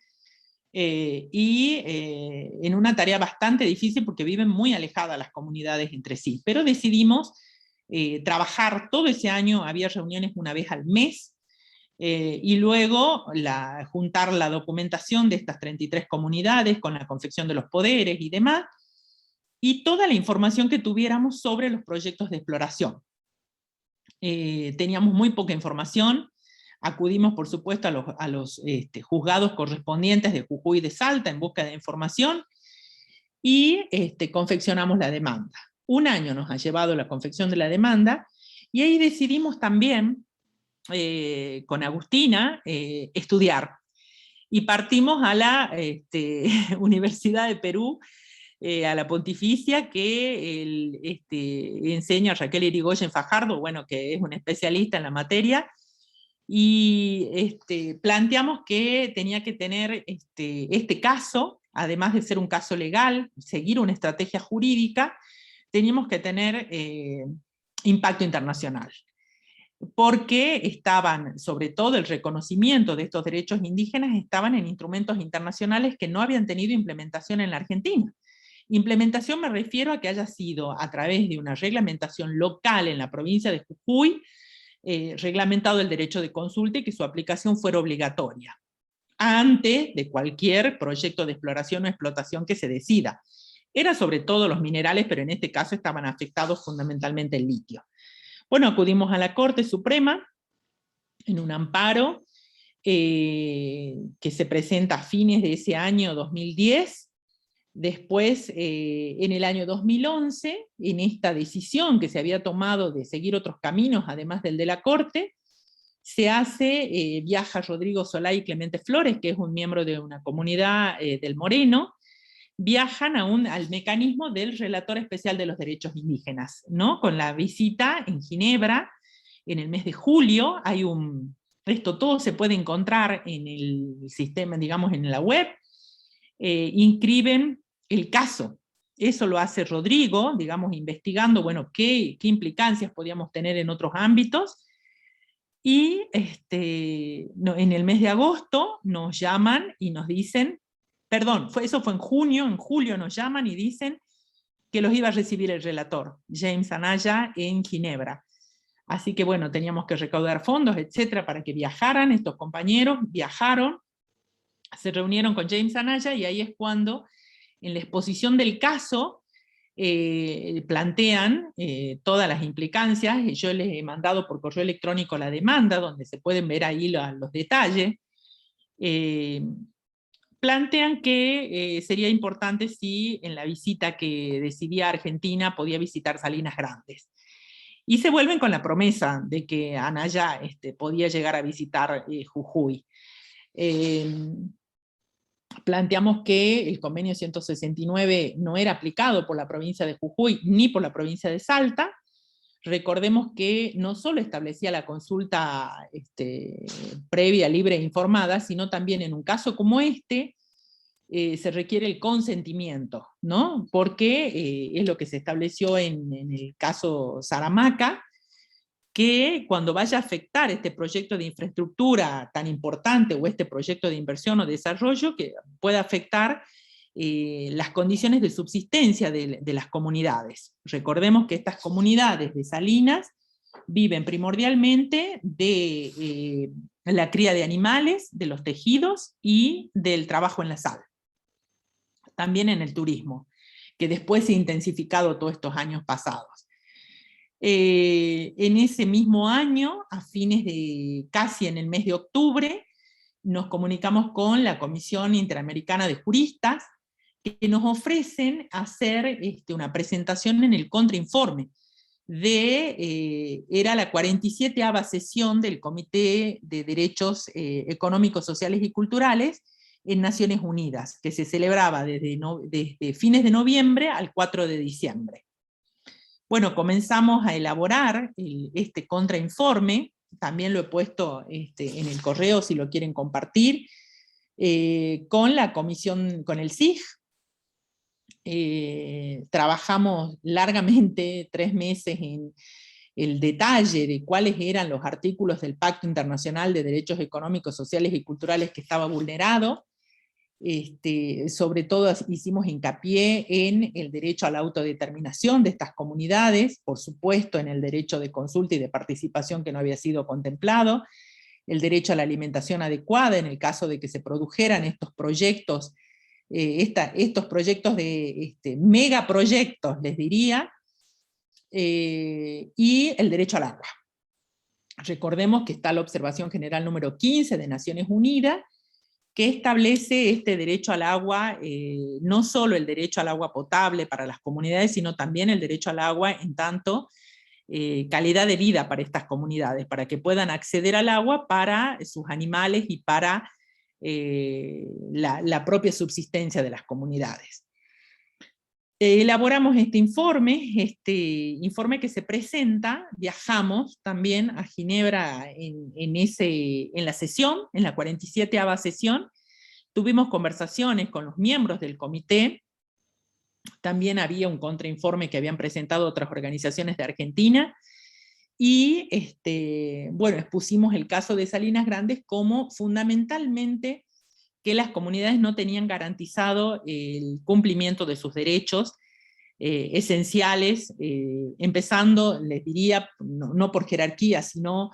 en una tarea bastante difícil porque viven muy alejadas las comunidades entre sí, pero decidimos trabajar todo ese año. Había reuniones una vez al mes, y luego juntar la documentación de estas 33 comunidades con la confección de los poderes y demás, y toda la información que tuviéramos sobre los proyectos de exploración. Teníamos muy poca información. Acudimos, por supuesto, a los juzgados correspondientes de Jujuy y de Salta en busca de información, y confeccionamos la demanda. Un año nos ha llevado la confección de la demanda, y ahí decidimos también, con Agustina, estudiar. Y partimos a la Universidad de Perú, a la pontificia, que enseña Raquel Irigoyen Fajardo, bueno, que es una especialista en la materia, y planteamos que tenía que tener este caso, además de ser un caso legal, seguir una estrategia jurídica, teníamos que tener impacto internacional, porque estaban, sobre todo el reconocimiento de estos derechos indígenas, estaban en instrumentos internacionales que no habían tenido implementación en la Argentina. Implementación me refiero a que haya sido a través de una reglamentación local en la provincia de Jujuy, reglamentado el derecho de consulta y que su aplicación fuera obligatoria, antes de cualquier proyecto de exploración o explotación que se decida. Era sobre todo los minerales, pero en este caso estaban afectados fundamentalmente el litio. Bueno, acudimos a la Corte Suprema en un amparo que se presenta a fines de ese año 2010. Después, en el año 2011, en esta decisión que se había tomado de seguir otros caminos, además del de la Corte, viaja Rodrigo Solá y Clemente Flores, que es un miembro de una comunidad del Moreno, viajan al mecanismo del Relator Especial de los Derechos Indígenas, ¿no? Con la visita en Ginebra, en el mes de julio, esto todo se puede encontrar en el sistema, digamos, en la web, inscriben el caso. Eso lo hace Rodrigo, digamos, investigando, bueno, qué implicancias podíamos tener en otros ámbitos, y en el mes de agosto nos llaman y nos dicen, perdón, eso fue en julio nos llaman y dicen que los iba a recibir el relator, James Anaya, en Ginebra. Así que bueno, teníamos que recaudar fondos, etcétera, para que viajaran. Estos compañeros viajaron, se reunieron con James Anaya, y ahí es cuando, en la exposición del caso, plantean todas las implicancias. Yo les he mandado por correo electrónico la demanda, donde se pueden ver ahí los detalles. Plantean que sería importante si en la visita que decidía Argentina podía visitar Salinas Grandes. Y se vuelven con la promesa de que Anaya podía llegar a visitar Jujuy. Planteamos que el convenio 169 no era aplicado por la provincia de Jujuy ni por la provincia de Salta. Recordemos que no solo establecía la consulta previa, libre e informada, sino también en un caso como se requiere el consentimiento, ¿no? Porque es lo que se estableció en el caso Saramaca, que cuando vaya a afectar este proyecto de infraestructura tan importante, o este proyecto de inversión o desarrollo, que pueda afectar las condiciones de subsistencia de las comunidades. Recordemos que estas comunidades de Salinas viven primordialmente de la cría de animales, de los tejidos y del trabajo en la sal. También en el turismo, que después se ha intensificado todos estos años pasados. En ese mismo año, a fines casi en el mes de octubre, nos comunicamos con la Comisión Interamericana de Juristas, que nos ofrecen hacer una presentación en el contrainforme. Era la 47ª sesión del Comité de Derechos Económicos, Sociales y Culturales en Naciones Unidas, que se celebraba desde fines de noviembre al 4 de diciembre. Bueno, comenzamos a elaborar este contrainforme, también lo he puesto en el correo si lo quieren compartir, con la comisión, con el SIG. Trabajamos largamente 3 meses en el detalle de cuáles eran los artículos del Pacto Internacional de Derechos Económicos, Sociales y Culturales que estaba vulnerado. Sobre todo hicimos hincapié en el derecho a la autodeterminación de estas comunidades, por supuesto en el derecho de consulta y de participación que no había sido contemplado, el derecho a la alimentación adecuada en el caso de que se produjeran estos proyectos, estos proyectos megaproyectos, les diría, y el derecho al agua. Recordemos que está la Observación General número 15 de Naciones Unidas, que establece este derecho al agua, no solo el derecho al agua potable para las comunidades, sino también el derecho al agua en tanto calidad de vida para estas comunidades, para que puedan acceder al agua para sus animales y para la propia subsistencia de las comunidades. Elaboramos este informe que se presenta, viajamos también a Ginebra en la sesión, en la 47ª sesión, tuvimos conversaciones con los miembros del comité, también había un contrainforme que habían presentado otras organizaciones de Argentina, y bueno, expusimos el caso de Salinas Grandes como fundamentalmente que las comunidades no tenían garantizado el cumplimiento de sus derechos esenciales, empezando, les diría, no por jerarquía, sino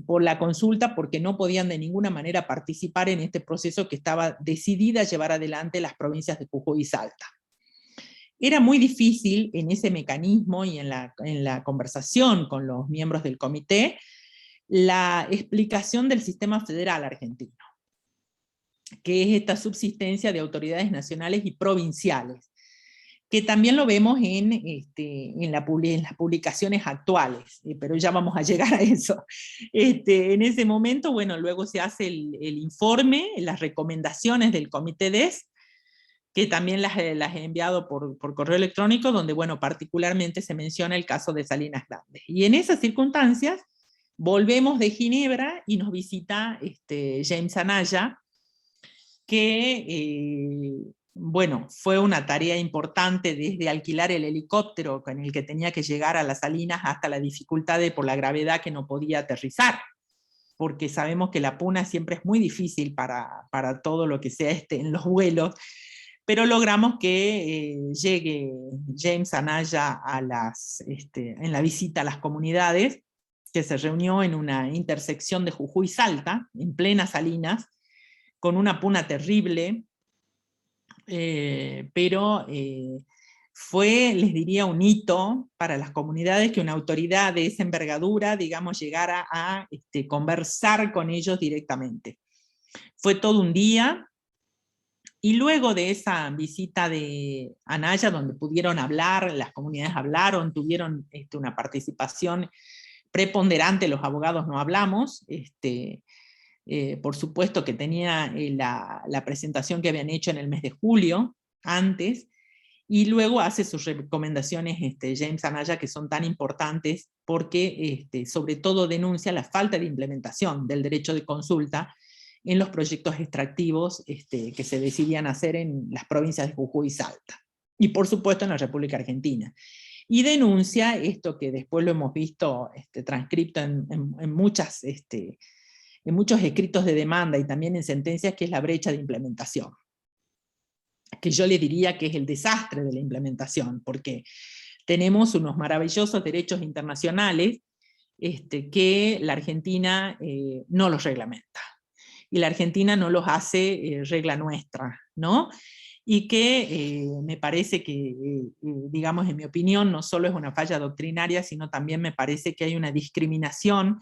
por la consulta, porque no podían de ninguna manera participar en este proceso que estaba decidida a llevar adelante las provincias de Jujuy y Salta. Era muy difícil en ese mecanismo y en la conversación con los miembros del comité la explicación del sistema federal argentino, que es esta subsistencia de autoridades nacionales y provinciales, que también lo vemos en las publicaciones actuales, pero ya vamos a llegar a eso. En ese momento, bueno, luego se hace el informe, las recomendaciones del Comité DES, que también las he enviado por correo electrónico, donde, bueno, particularmente se menciona el caso de Salinas Grandes. Y en esas circunstancias, volvemos de Ginebra y nos visita James Anaya, que, bueno, fue una tarea importante desde alquilar el helicóptero con el que tenía que llegar a las Salinas hasta la dificultad por la gravedad que no podía aterrizar, porque sabemos que la puna siempre es muy difícil para todo lo que sea en los vuelos, pero logramos que llegue James Anaya en la visita a las comunidades, que se reunió en una intersección de Jujuy y Salta, en plena Salinas, con una puna terrible, pero fue, les diría, un hito para las comunidades que una autoridad de esa envergadura, digamos, llegara a conversar con ellos directamente. Fue todo un día, y luego de esa visita de Anaya, donde pudieron hablar, las comunidades hablaron, tuvieron una participación preponderante, los abogados no hablamos, por supuesto que tenía la presentación que habían hecho en el mes de julio, antes, y luego hace sus recomendaciones James Anaya, que son tan importantes, porque sobre todo denuncia la falta de implementación del derecho de consulta en los proyectos extractivos que se decidían hacer en las provincias de Jujuy y Salta, y por supuesto en la República Argentina. Y denuncia esto que después lo hemos visto transcripto en muchos escritos de demanda y también en sentencias, que es la brecha de implementación, que yo le diría que es el desastre de la implementación, porque tenemos unos maravillosos derechos internacionales que la Argentina no los reglamenta, y la Argentina no los hace regla nuestra, ¿no? Y que me parece que, digamos, en mi opinión, no solo es una falla doctrinaria, sino también me parece que hay una discriminación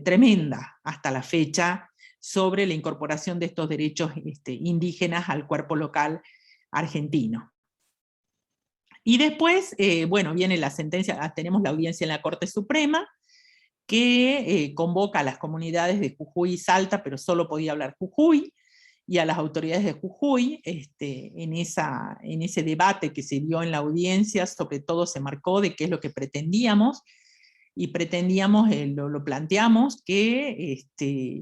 tremenda hasta la fecha sobre la incorporación de estos derechos indígenas al cuerpo local argentino. Y después, bueno, viene la sentencia, tenemos la audiencia en la Corte Suprema, que convoca a las comunidades de Jujuy y Salta, pero solo podía hablar Jujuy, y a las autoridades de Jujuy, en ese debate que se dio en la audiencia, sobre todo se marcó de qué es lo que pretendíamos, y lo planteamos, que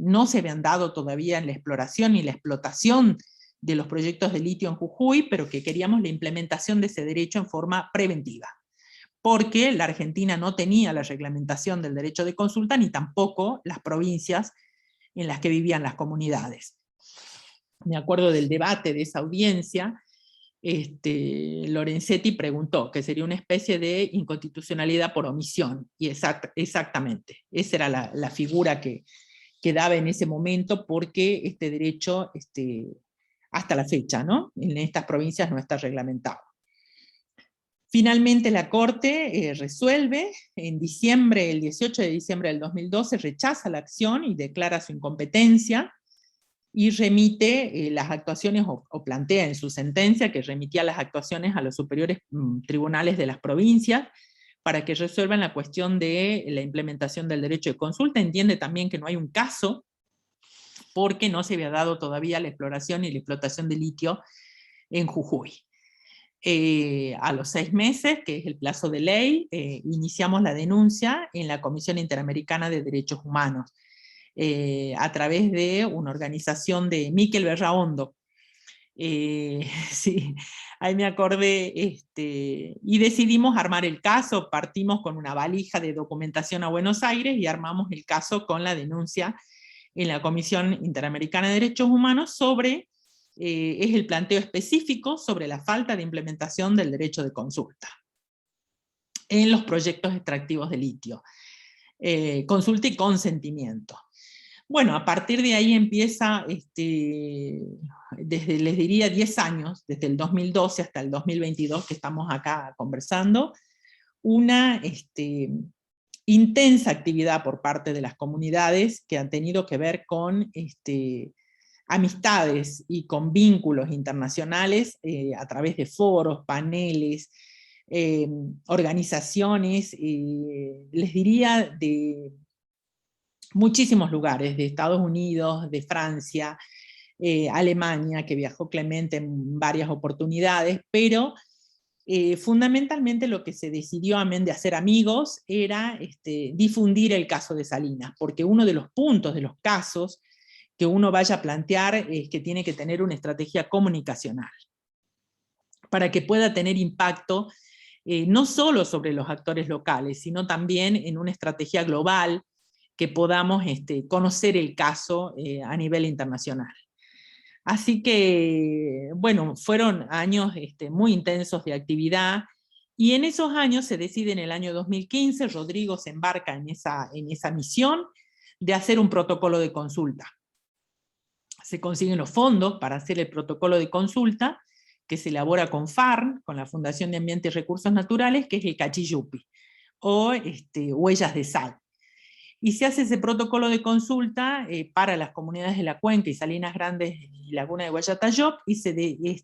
no se habían dado todavía en la exploración y la explotación de los proyectos de litio en Jujuy, pero que queríamos la implementación de ese derecho en forma preventiva, porque la Argentina no tenía la reglamentación del derecho de consulta, ni tampoco las provincias en las que vivían las comunidades. Me acuerdo del debate de esa audiencia, Lorenzetti preguntó que sería una especie de inconstitucionalidad por omisión, y exactamente, esa era la figura que daba en ese momento, porque este derecho, hasta la fecha, ¿no?, en estas provincias no está reglamentado. Finalmente la Corte resuelve, el 18 de diciembre del 2012, rechaza la acción y declara su incompetencia, y remite las actuaciones, o plantea en su sentencia que remitía las actuaciones a los superiores tribunales de las provincias, para que resuelvan la cuestión de la implementación del derecho de consulta. Entiende también que no hay un caso, porque no se había dado todavía la exploración y la explotación de litio en Jujuy. A los 6 meses, que es el plazo de ley, iniciamos la denuncia en la Comisión Interamericana de Derechos Humanos, a través de una organización de Miquel Berraondo. Sí, ahí me acordé, y decidimos armar el caso. Partimos con una valija de documentación a Buenos Aires y armamos el caso con la denuncia en la Comisión Interamericana de Derechos Humanos sobre, es el planteo específico sobre la falta de implementación del derecho de consulta en los proyectos extractivos de litio. Consulta y consentimiento. Bueno, a partir de ahí empieza, desde, les diría, 10 años, desde el 2012 hasta el 2022 que estamos acá conversando, una intensa actividad por parte de las comunidades que han tenido que ver con amistades y con vínculos internacionales a través de foros, paneles, organizaciones, les diría, de muchísimos lugares, de Estados Unidos, de Francia, Alemania, que viajó Clemente en varias oportunidades, pero fundamentalmente lo que se decidió, amén de hacer amigos, era difundir el caso de Salinas, porque uno de los puntos de los casos que uno vaya a plantear es que tiene que tener una estrategia comunicacional, para que pueda tener impacto no solo sobre los actores locales, sino también en una estrategia global, que podamos conocer el caso a nivel internacional. Así que, bueno, fueron años muy intensos de actividad, y en esos años se decide en el año 2015, Rodrigo se embarca en esa misión de hacer un protocolo de consulta. Se consiguen los fondos para hacer el protocolo de consulta, que se elabora con FARN, con la Fundación de Ambiente y Recursos Naturales, que es el Cachiyupi, o huellas de sal. Y se hace ese protocolo de consulta para las comunidades de La Cuenca y Salinas Grandes y Laguna de Guayatayop, y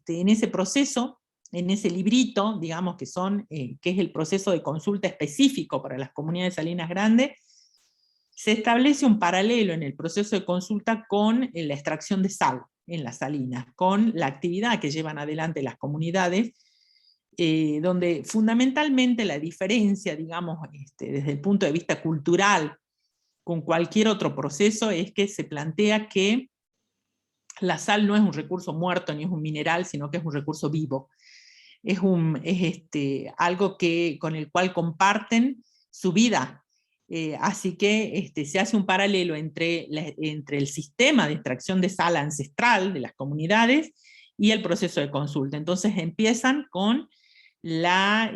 en ese proceso, en ese librito, digamos que es el proceso de consulta específico para las comunidades de Salinas Grandes, se establece un paralelo en el proceso de consulta con la extracción de sal en las salinas, con la actividad que llevan adelante las comunidades, donde fundamentalmente la diferencia, digamos, desde el punto de vista cultural, con cualquier otro proceso, es que se plantea que la sal no es un recurso muerto ni es un mineral, sino que es un recurso vivo. Es algo con el cual comparten su vida. Así que se hace un paralelo entre el sistema de extracción de sal ancestral de las comunidades y el proceso de consulta. Entonces empiezan con la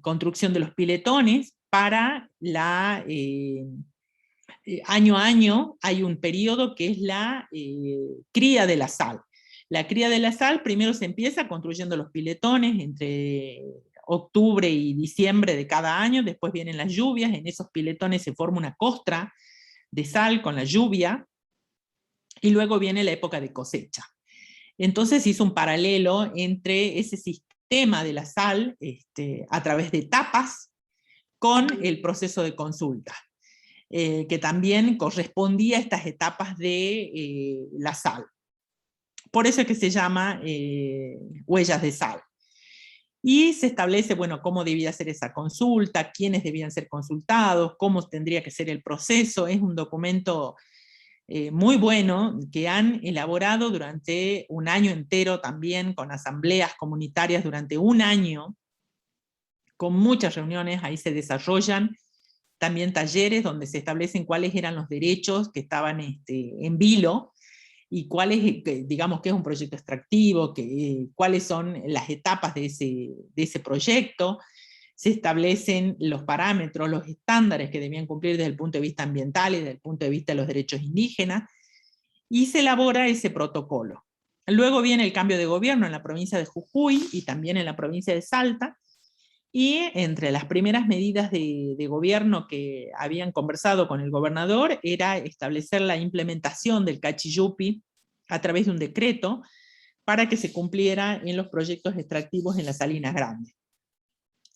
construcción de los piletones para año a año hay un periodo que es la cría de la sal. La cría de la sal primero se empieza construyendo los piletones entre octubre y diciembre de cada año, después vienen las lluvias, en esos piletones se forma una costra de sal con la lluvia, y luego viene la época de cosecha. Entonces hizo un paralelo entre ese sistema de la sal a través de etapas con el proceso de consulta. Que también correspondía a estas etapas de la sal. Por eso es que se llama huellas de sal. Y se establece, bueno, cómo debía ser esa consulta, quiénes debían ser consultados, cómo tendría que ser el proceso. Es un documento muy bueno que han elaborado durante un año entero también, con asambleas comunitarias durante un año, con muchas reuniones. Ahí se desarrollan también talleres donde se establecen cuáles eran los derechos que estaban en vilo, y cuáles, digamos, qué es un proyecto extractivo, cuáles son las etapas de ese proyecto. Se establecen los parámetros, los estándares que debían cumplir desde el punto de vista ambiental y desde el punto de vista de los derechos indígenas, y se elabora ese protocolo. Luego viene el cambio de gobierno en la provincia de Jujuy y también en la provincia de Salta, y entre las primeras medidas de gobierno que habían conversado con el gobernador era establecer la implementación del Cachiyupi a través de un decreto para que se cumpliera en los proyectos extractivos en las Salinas Grandes.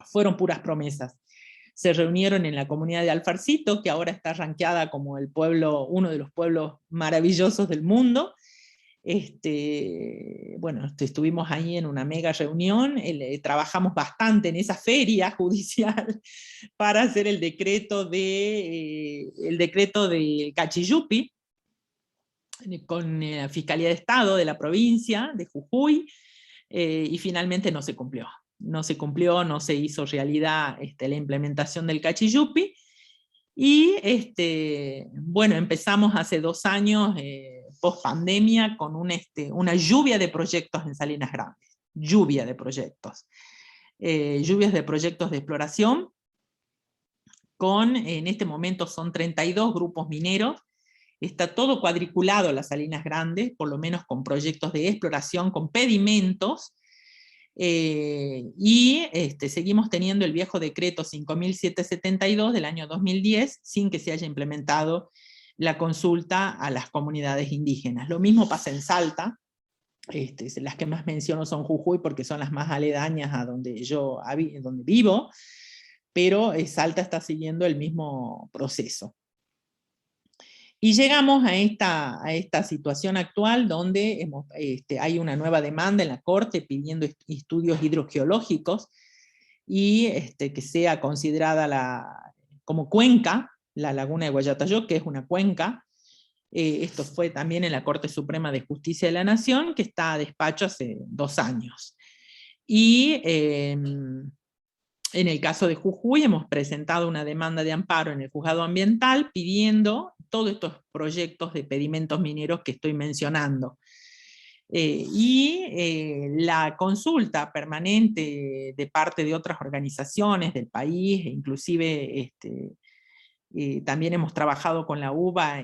Fueron puras promesas. Se reunieron en la comunidad de Alfarcito, que ahora está rankeada como uno de los pueblos maravillosos del mundo, Bueno, estuvimos ahí en una mega reunión, trabajamos bastante en esa feria judicial para hacer el decreto del Cachiyupi, con la Fiscalía de Estado de la provincia de Jujuy, y finalmente no se cumplió. No se cumplió, no se hizo realidad la implementación del Cachiyupi, y bueno, empezamos hace 2 años, post pandemia, con una lluvia de proyectos en Salinas Grandes. Lluvia de proyectos. Lluvias de proyectos de exploración, en este momento son 32 grupos mineros. Está todo cuadriculado las Salinas Grandes, por lo menos con proyectos de exploración, con pedimentos, y seguimos teniendo el viejo decreto 5.772 del año 2010, sin que se haya implementado la consulta a las comunidades indígenas. Lo mismo pasa en Salta. Las que más menciono son Jujuy, porque son las más aledañas a donde donde vivo, pero Salta está siguiendo el mismo proceso. Y llegamos a esta situación actual donde hay una nueva demanda en la Corte pidiendo estudios hidrogeológicos, y que sea considerada como cuenca la laguna de Guayatayo, que es una cuenca. Esto fue también en la Corte Suprema de Justicia de la Nación, que está a despacho hace 2 años. Y en el caso de Jujuy hemos presentado una demanda de amparo en el juzgado ambiental pidiendo todos estos proyectos de pedimentos mineros que estoy mencionando. La consulta permanente de parte de otras organizaciones del país, inclusive también hemos trabajado con la UBA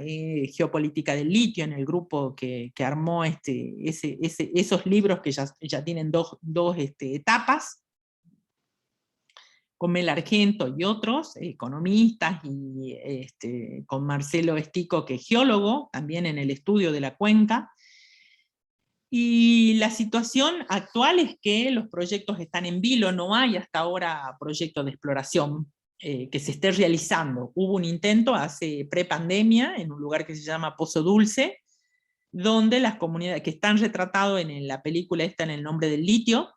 Geopolítica del Litio, en el grupo que armó esos libros que ya tienen dos etapas, con Mel Argento y otros economistas, y con Marcelo Estico, que es geólogo, también en el estudio de la cuenca. Y la situación actual es que los proyectos están en vilo, no hay hasta ahora proyectos de exploración que se esté realizando. Hubo un intento hace prepandemia en un lugar que se llama Pozo Dulce, donde las comunidades, que están retratados en la película esta, en El nombre del litio,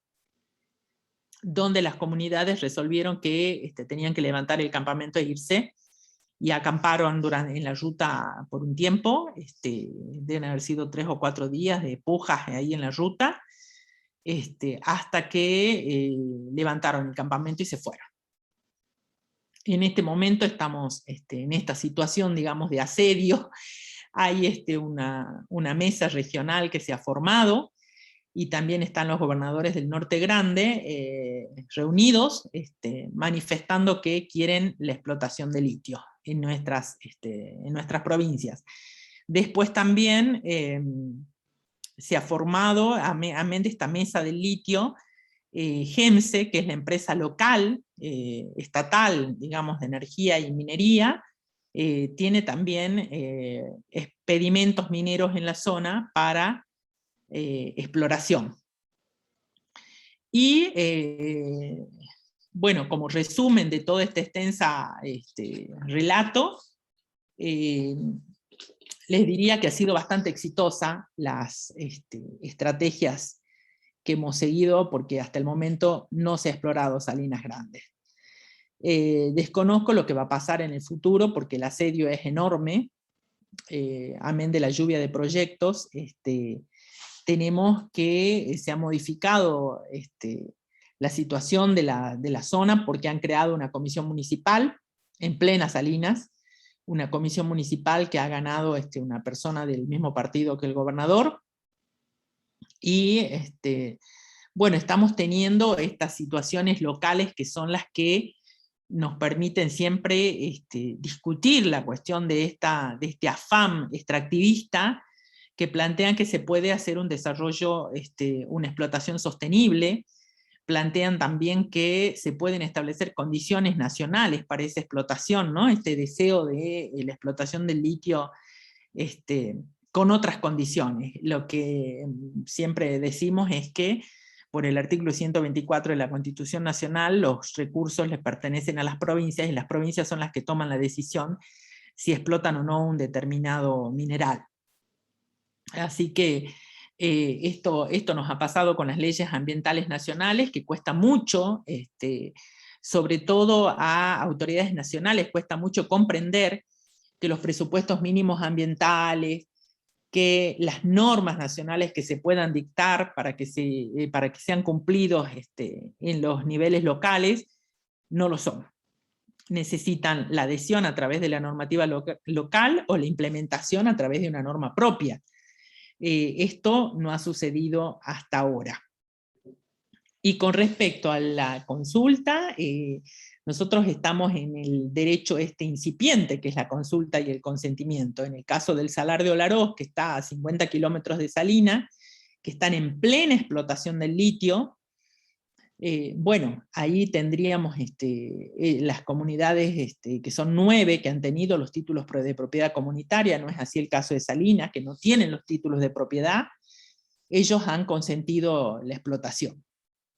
donde las comunidades resolvieron que tenían que levantar el campamento e irse, y acamparon en la ruta por un tiempo. Deben haber sido 3 o 4 días de pujas ahí en la ruta, hasta que levantaron el campamento y se fueron. En este momento estamos en esta situación, digamos, de asedio. Hay una mesa regional que se ha formado, y también están los gobernadores del Norte Grande reunidos, manifestando que quieren la explotación de litio en nuestras provincias. Después también se ha formado, amén de esta mesa del litio, GEMSE, que es la empresa local, estatal, digamos, de energía y minería, tiene también expedimentos mineros en la zona para exploración. Y bueno, como resumen de todo este extensa relato, les diría que ha sido bastante exitosa las estrategias que hemos seguido, porque hasta el momento no se ha explorado Salinas Grandes. Desconozco lo que va a pasar en el futuro, porque el asedio es enorme, amén de la lluvia de proyectos. Tenemos que se ha modificado la situación de la zona, porque han creado una comisión municipal en plena Salinas, una comisión municipal que ha ganado una persona del mismo partido que el gobernador, y bueno, estamos teniendo estas situaciones locales que son las que nos permiten siempre discutir la cuestión de este afán extractivista, que plantean que se puede hacer un desarrollo, una explotación sostenible. Plantean también que se pueden establecer condiciones nacionales para esa explotación, ¿no? Este deseo de la explotación del litio con otras condiciones. Lo que siempre decimos es que por el artículo 124 de la Constitución Nacional, los recursos les pertenecen a las provincias, y las provincias son las que toman la decisión si explotan o no un determinado mineral. Así que Esto nos ha pasado con las leyes ambientales nacionales, que cuesta mucho, sobre todo a autoridades nacionales, cuesta mucho comprender que los presupuestos mínimos ambientales, que las normas nacionales que se puedan dictar para que sean cumplidos en los niveles locales, no lo son. Necesitan la adhesión a través de la normativa local o la implementación a través de una norma propia. Esto no ha sucedido hasta ahora. Y con respecto a la consulta, nosotros estamos en el derecho incipiente, que es la consulta y el consentimiento. En el caso del Salar de Olaroz, que está a 50 kilómetros de Salina, que están en plena explotación del litio, bueno, ahí tendríamos las comunidades, que son 9, que han tenido los títulos de propiedad comunitaria. No es así el caso de Salinas, que no tienen los títulos de propiedad. Ellos han consentido la explotación.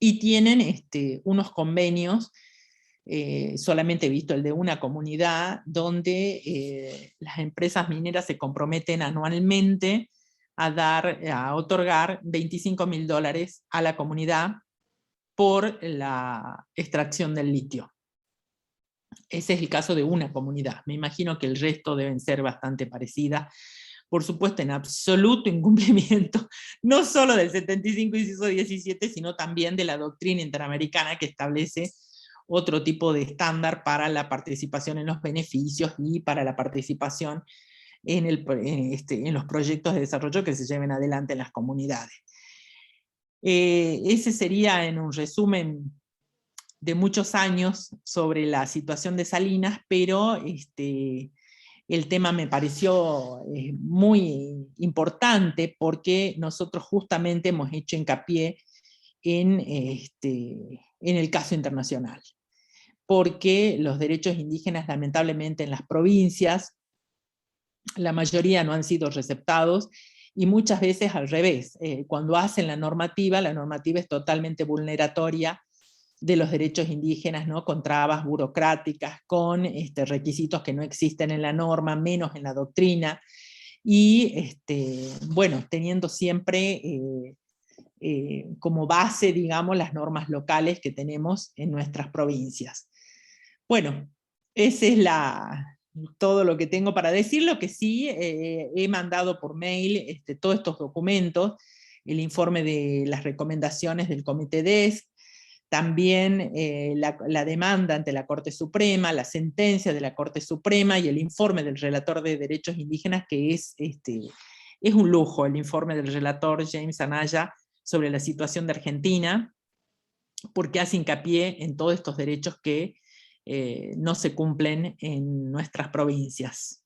Y tienen unos convenios, solamente he visto el de una comunidad, donde las empresas mineras se comprometen anualmente a otorgar $25.000 a la comunidad por la extracción del litio. Ese es el caso de una comunidad. Me imagino que el resto deben ser bastante parecidas. Por supuesto, en absoluto incumplimiento, no solo del 75 inciso 17, sino también de la doctrina interamericana, que establece otro tipo de estándar para la participación en los beneficios y para la participación en los proyectos de desarrollo que se lleven adelante en las comunidades. Ese sería, en un resumen de muchos años, sobre la situación de Salinas, pero el tema me pareció muy importante, porque nosotros justamente hemos hecho hincapié en el caso internacional, porque los derechos indígenas, lamentablemente, en las provincias, la mayoría no han sido receptados, y muchas veces al revés. Cuando hacen la normativa es totalmente vulneratoria de los derechos indígenas, ¿no? Con trabas burocráticas, con requisitos que no existen en la norma, menos en la doctrina, y bueno, teniendo siempre como base, digamos, las normas locales que tenemos en nuestras provincias. Bueno, ese es todo lo que tengo para decir. Lo que sí, he mandado por mail todos estos documentos, el informe de las recomendaciones del Comité DESC, también la demanda ante la Corte Suprema, la sentencia de la Corte Suprema y el informe del relator de derechos indígenas, que es un lujo, el informe del relator James Anaya sobre la situación de Argentina, porque hace hincapié en todos estos derechos que no se cumplen en nuestras provincias.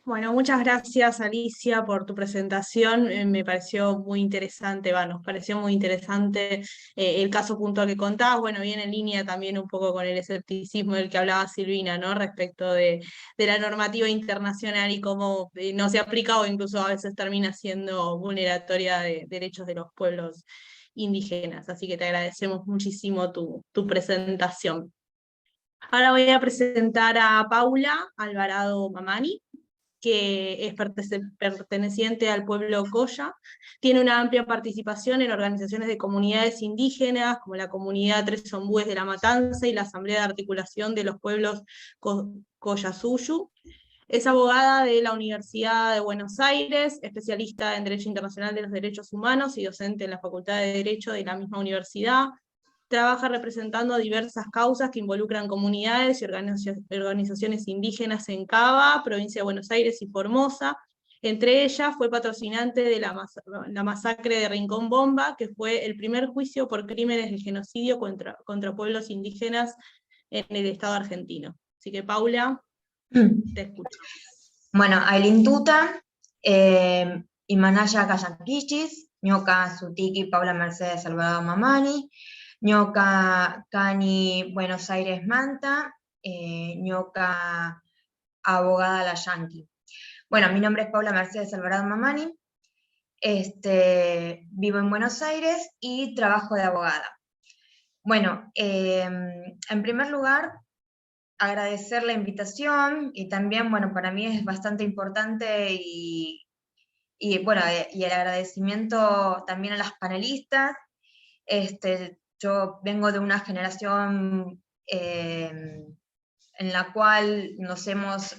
Bueno, muchas gracias, Alicia, por tu presentación. Me pareció muy interesante, nos pareció muy interesante el caso puntual que contabas. Bueno, viene en línea también un poco con el escepticismo del que hablaba Silvina, ¿no? Respecto de la normativa internacional y cómo no se aplica, o incluso a veces termina siendo vulneratoria de derechos de los pueblos indígenas. Así que te agradecemos muchísimo tu presentación. Ahora voy a presentar a Paula Alvarado Mamani, que es perteneciente al pueblo Coya. Tiene una amplia participación en organizaciones de comunidades indígenas, como la Comunidad Tres Ombúes de La Matanza y la Asamblea de Articulación de los Pueblos Collasuyu. Es abogada de la Universidad de Buenos Aires, especialista en Derecho Internacional de los Derechos Humanos y docente en la Facultad de Derecho de la misma universidad. Trabaja representando diversas causas que involucran comunidades y organizaciones indígenas en Cava, provincia de Buenos Aires y Formosa. Entre ellas fue patrocinante de la masacre de Rincón Bomba, que fue el primer juicio por crímenes de genocidio contra pueblos indígenas en el Estado argentino. Así que, Paula, te escucho. Bueno, Ailintuta, Imanaya Kayankichis, Ñoca Sutiki, Paula Mercedes Salvador Mamani, Ñoca Cani Buenos Aires Manta, Ñoca abogada La Yanqui. Bueno, mi nombre es Paula Mercedes Alvarado Mamani, vivo en Buenos Aires y trabajo de abogada. Bueno, en primer lugar, agradecer la invitación y también, bueno, para mí es bastante importante bueno, y el agradecimiento también a las panelistas. Yo vengo de una generación en la cual nos hemos,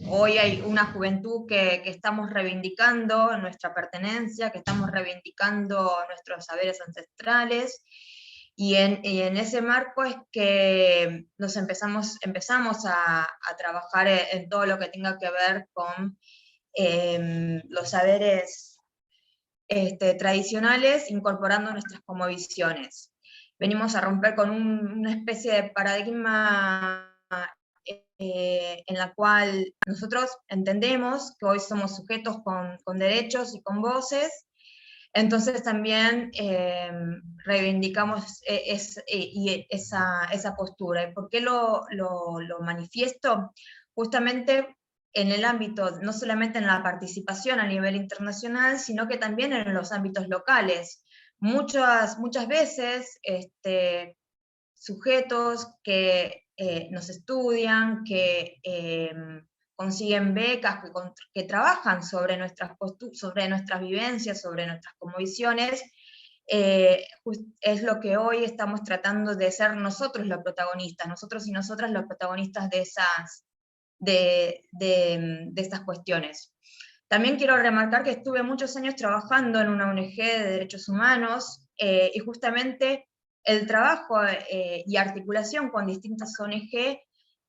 hoy hay una juventud que estamos reivindicando nuestra pertenencia, que estamos reivindicando nuestros saberes ancestrales, y en ese marco es que nos empezamos a trabajar en todo lo que tenga que ver con los saberes tradicionales, incorporando nuestras cosmovisiones. Venimos a romper con una especie de paradigma en la cual nosotros entendemos que hoy somos sujetos con derechos y con voces, entonces también reivindicamos esa postura. ¿Y por qué lo manifiesto? Justamente en el ámbito, no solamente en la participación a nivel internacional, sino que también en los ámbitos locales. Muchas veces sujetos que nos estudian, que consiguen becas, que trabajan sobre nuestras vivencias, sobre nuestras cosmovisiones, es lo que hoy estamos tratando de ser nosotros los protagonistas, nosotros y nosotras los protagonistas de estas cuestiones. También quiero remarcar que estuve muchos años trabajando en una ONG de derechos humanos, y justamente el trabajo y articulación con distintas ONG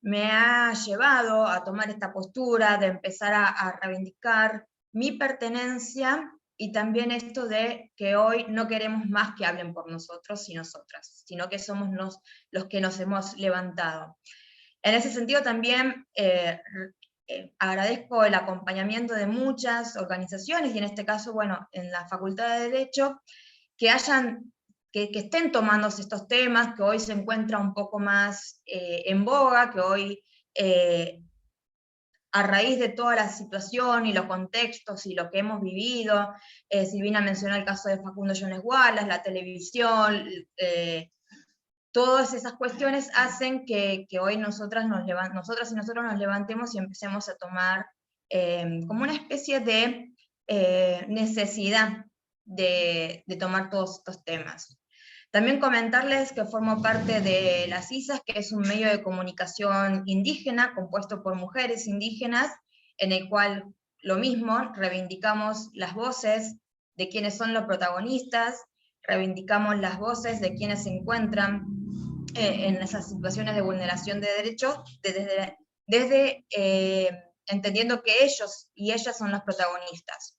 me ha llevado a tomar esta postura de empezar a reivindicar mi pertenencia, y también esto de que hoy no queremos más que hablen por nosotros y nosotras, sino que somos los que nos hemos levantado. En ese sentido también agradezco el acompañamiento de muchas organizaciones, y en este caso, bueno, en la Facultad de Derecho, que estén tomando estos temas, que hoy se encuentra un poco más en boga, que hoy, a raíz de toda la situación y los contextos y lo que hemos vivido, Silvina mencionó el caso de Facundo Jones Wallace, la televisión, todas esas cuestiones hacen que hoy nosotras y nosotros nos levantemos y empecemos a tomar como una especie de necesidad de tomar todos estos temas. También comentarles que formo parte de las ISAS, que es un medio de comunicación indígena, compuesto por mujeres indígenas, en el cual lo mismo, reivindicamos las voces de quienes son los protagonistas, reivindicamos las voces de quienes se encuentran en esas situaciones de vulneración de derechos, desde entendiendo que ellos y ellas son los protagonistas.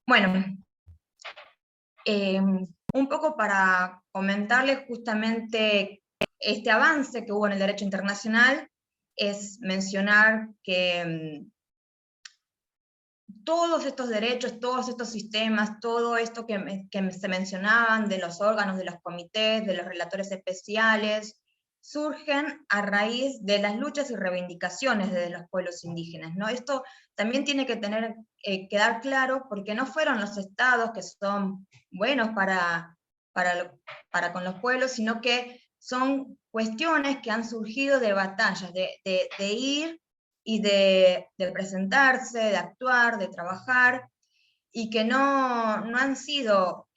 Bueno, un poco para comentarles justamente este avance que hubo en el derecho internacional, es mencionar que todos estos derechos, todos estos sistemas, todo esto que se mencionaban de los órganos, de los comités, de los relatores especiales, surgen a raíz de las luchas y reivindicaciones de los pueblos indígenas, ¿no? Esto también tiene que quedar claro, porque no fueron los estados que son buenos para con los pueblos, sino que son cuestiones que han surgido de batallas, de ir y de presentarse, de actuar, de trabajar, y que no han sido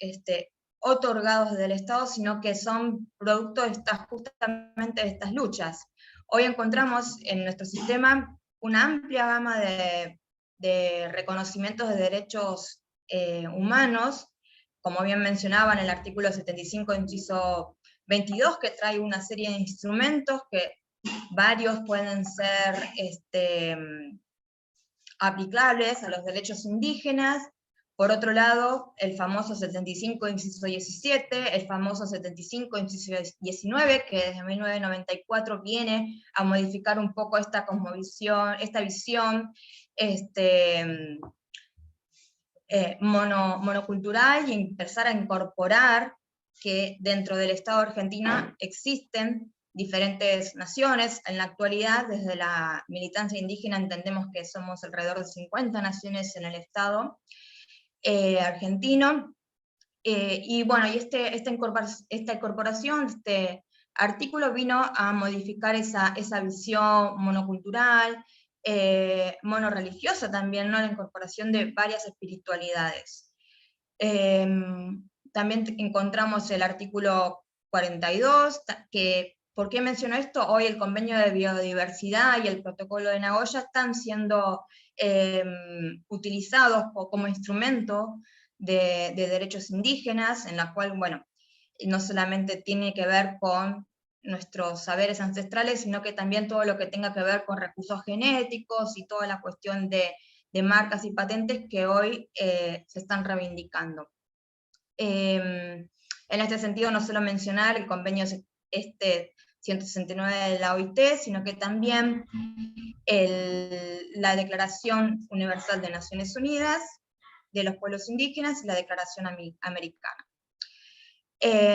otorgados del Estado, sino que son producto justamente de estas luchas. Hoy encontramos en nuestro sistema una amplia gama de reconocimientos de derechos humanos, como bien mencionaba en el artículo 75, inciso 22, que trae una serie de instrumentos que varios pueden ser aplicables a los derechos indígenas. Por otro lado, el famoso 75, inciso 17, el famoso 75, inciso 19, que desde 1994 viene a modificar un poco esta cosmovisión, esta visión monocultural, y empezar a incorporar que dentro del Estado argentino existen diferentes naciones. En la actualidad, desde la militancia indígena, entendemos que somos alrededor de 50 naciones en el Estado argentino, y bueno, y esta incorporación, artículo vino a modificar esa visión monocultural, monorreligiosa también, ¿no? La incorporación de varias espiritualidades. También encontramos el artículo 42, que, ¿por qué menciono esto? Hoy el convenio de biodiversidad y el protocolo de Nagoya están siendo utilizados como instrumento de derechos indígenas, en la cual, bueno, no solamente tiene que ver con nuestros saberes ancestrales, sino que también todo lo que tenga que ver con recursos genéticos y toda la cuestión de marcas y patentes que hoy se están reivindicando. En este sentido, no solo mencionar el convenio 169 de la OIT, sino que también la Declaración Universal de Naciones Unidas de los Pueblos Indígenas y la Declaración Americana.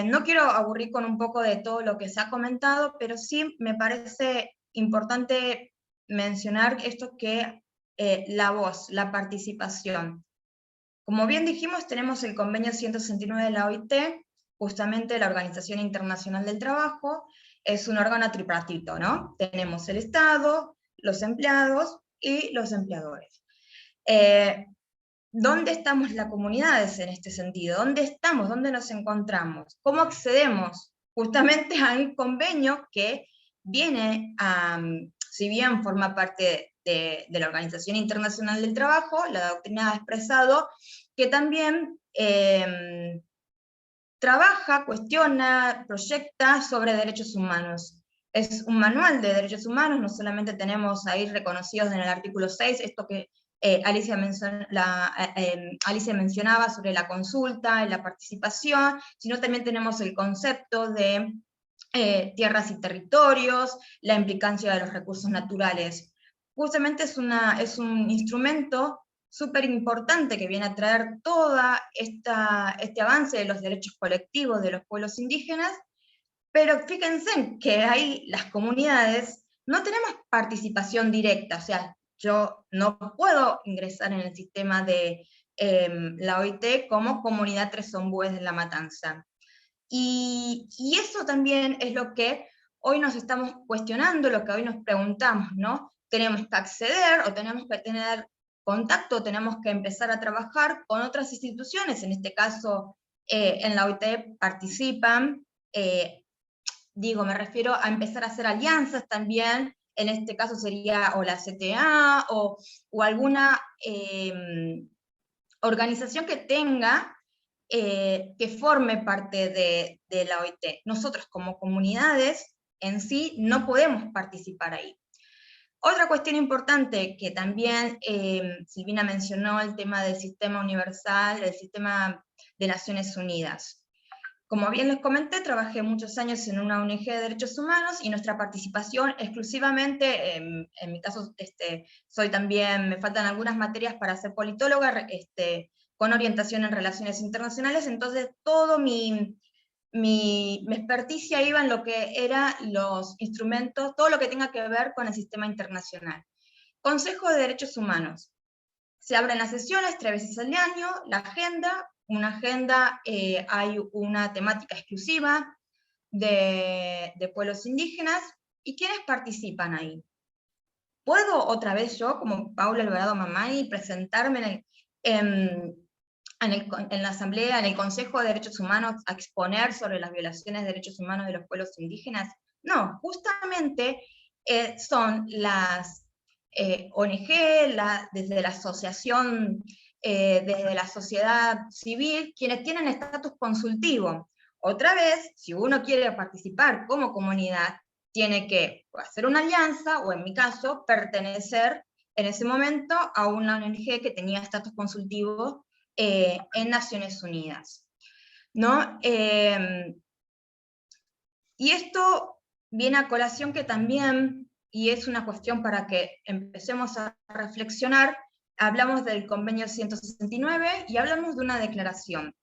No quiero aburrir con un poco de todo lo que se ha comentado, pero sí me parece importante mencionar esto que la voz, la participación. Como bien dijimos, tenemos el convenio 169 de la OIT, justamente la Organización Internacional del Trabajo, es un órgano tripartito, ¿no? Tenemos el Estado, los empleados y los empleadores. ¿Dónde estamos las comunidades en este sentido? ¿Dónde estamos? ¿Dónde nos encontramos? ¿Cómo accedemos justamente a un convenio que viene a, si bien forma parte de la Organización Internacional del Trabajo, la doctrina ha expresado que también trabaja, cuestiona, proyecta sobre derechos humanos? Es un manual de derechos humanos, no solamente tenemos ahí reconocidos en el artículo 6, esto que Alicia mencionaba sobre la consulta y la participación, sino también tenemos el concepto de tierras y territorios, la implicancia de los recursos naturales. Justamente es un instrumento súper importante que viene a traer todo este avance de los derechos colectivos de los pueblos indígenas, pero fíjense que ahí las comunidades no tenemos participación directa, o sea, yo no puedo ingresar en el sistema de la OIT como comunidad Tres Ombúes de La Matanza. Y eso también es lo que hoy nos estamos cuestionando, lo que hoy nos preguntamos, ¿no? ¿Tenemos que acceder o tenemos que tener contacto, tenemos que empezar a trabajar con otras instituciones? En este caso, en la OIT participan, me refiero a empezar a hacer alianzas también, en este caso sería o la CTA o alguna organización que tenga, que forme parte de la OIT. Nosotros como comunidades en sí no podemos participar ahí. Otra cuestión importante que también Silvina mencionó, el tema del sistema universal, el sistema de Naciones Unidas. Como bien les comenté, trabajé muchos años en una ONG de derechos humanos y nuestra participación exclusivamente, en mi caso soy también, me faltan algunas materias para ser politóloga, con orientación en relaciones internacionales, entonces todo mi experticia iba en lo que eran los instrumentos, todo lo que tenga que ver con el sistema internacional. Consejo de Derechos Humanos. Se abren las sesiones 3 veces al año, la agenda, una agenda, hay una temática exclusiva de pueblos indígenas, y ¿quiénes participan ahí? ¿Puedo otra vez yo, como Paula Alvarado Mamani, presentarme en la Asamblea, en el Consejo de Derechos Humanos, a exponer sobre las violaciones de derechos humanos de los pueblos indígenas? No, justamente son las ONG, desde la asociación, desde la sociedad civil, quienes tienen estatus consultivo. Otra vez, si uno quiere participar como comunidad, tiene que hacer una alianza, o en mi caso, pertenecer en ese momento a una ONG que tenía estatus consultivo en Naciones Unidas, ¿no? Y esto viene a colación que también, y es una cuestión para que empecemos a reflexionar, hablamos del convenio 169 y hablamos de una declaración.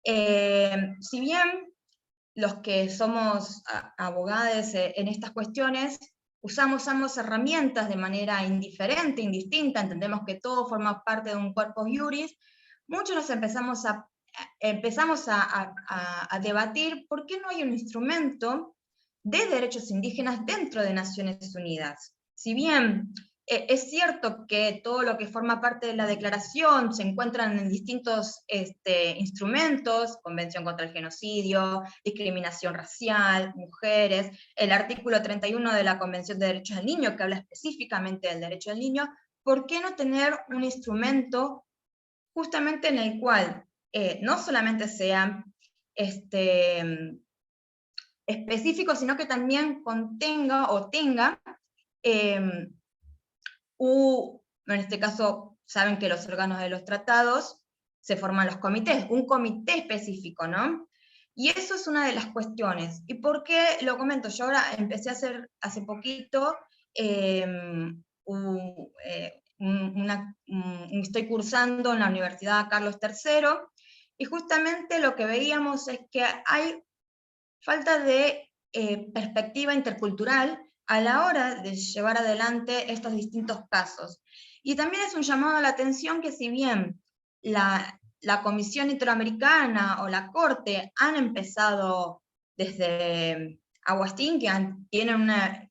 Si bien los que somos abogados en estas cuestiones, usamos ambas herramientas de manera indiferente, indistinta, entendemos que todo forma parte de un corpus iuris, muchos nos empezamos a debatir por qué no hay un instrumento de derechos indígenas dentro de Naciones Unidas. Si bien es cierto que todo lo que forma parte de la declaración se encuentran en distintos instrumentos, Convención contra el Genocidio, discriminación racial, mujeres, el artículo 31 de la Convención de Derechos del Niño, que habla específicamente del derecho del niño, ¿por qué no tener un instrumento justamente en el cual no solamente sea específico, sino que también contenga o tenga, en este caso saben que los órganos de los tratados se forman los comités, un comité específico, ¿no? Y eso es una de las cuestiones. ¿Y por qué lo comento? Yo ahora empecé a hacer hace poquito, estoy cursando en la Universidad Carlos III, y justamente lo que veíamos es que hay falta de perspectiva intercultural a la hora de llevar adelante estos distintos casos. Y también es un llamado a la atención que si bien la Comisión Interamericana o la Corte han empezado desde Aguastín, que tienen una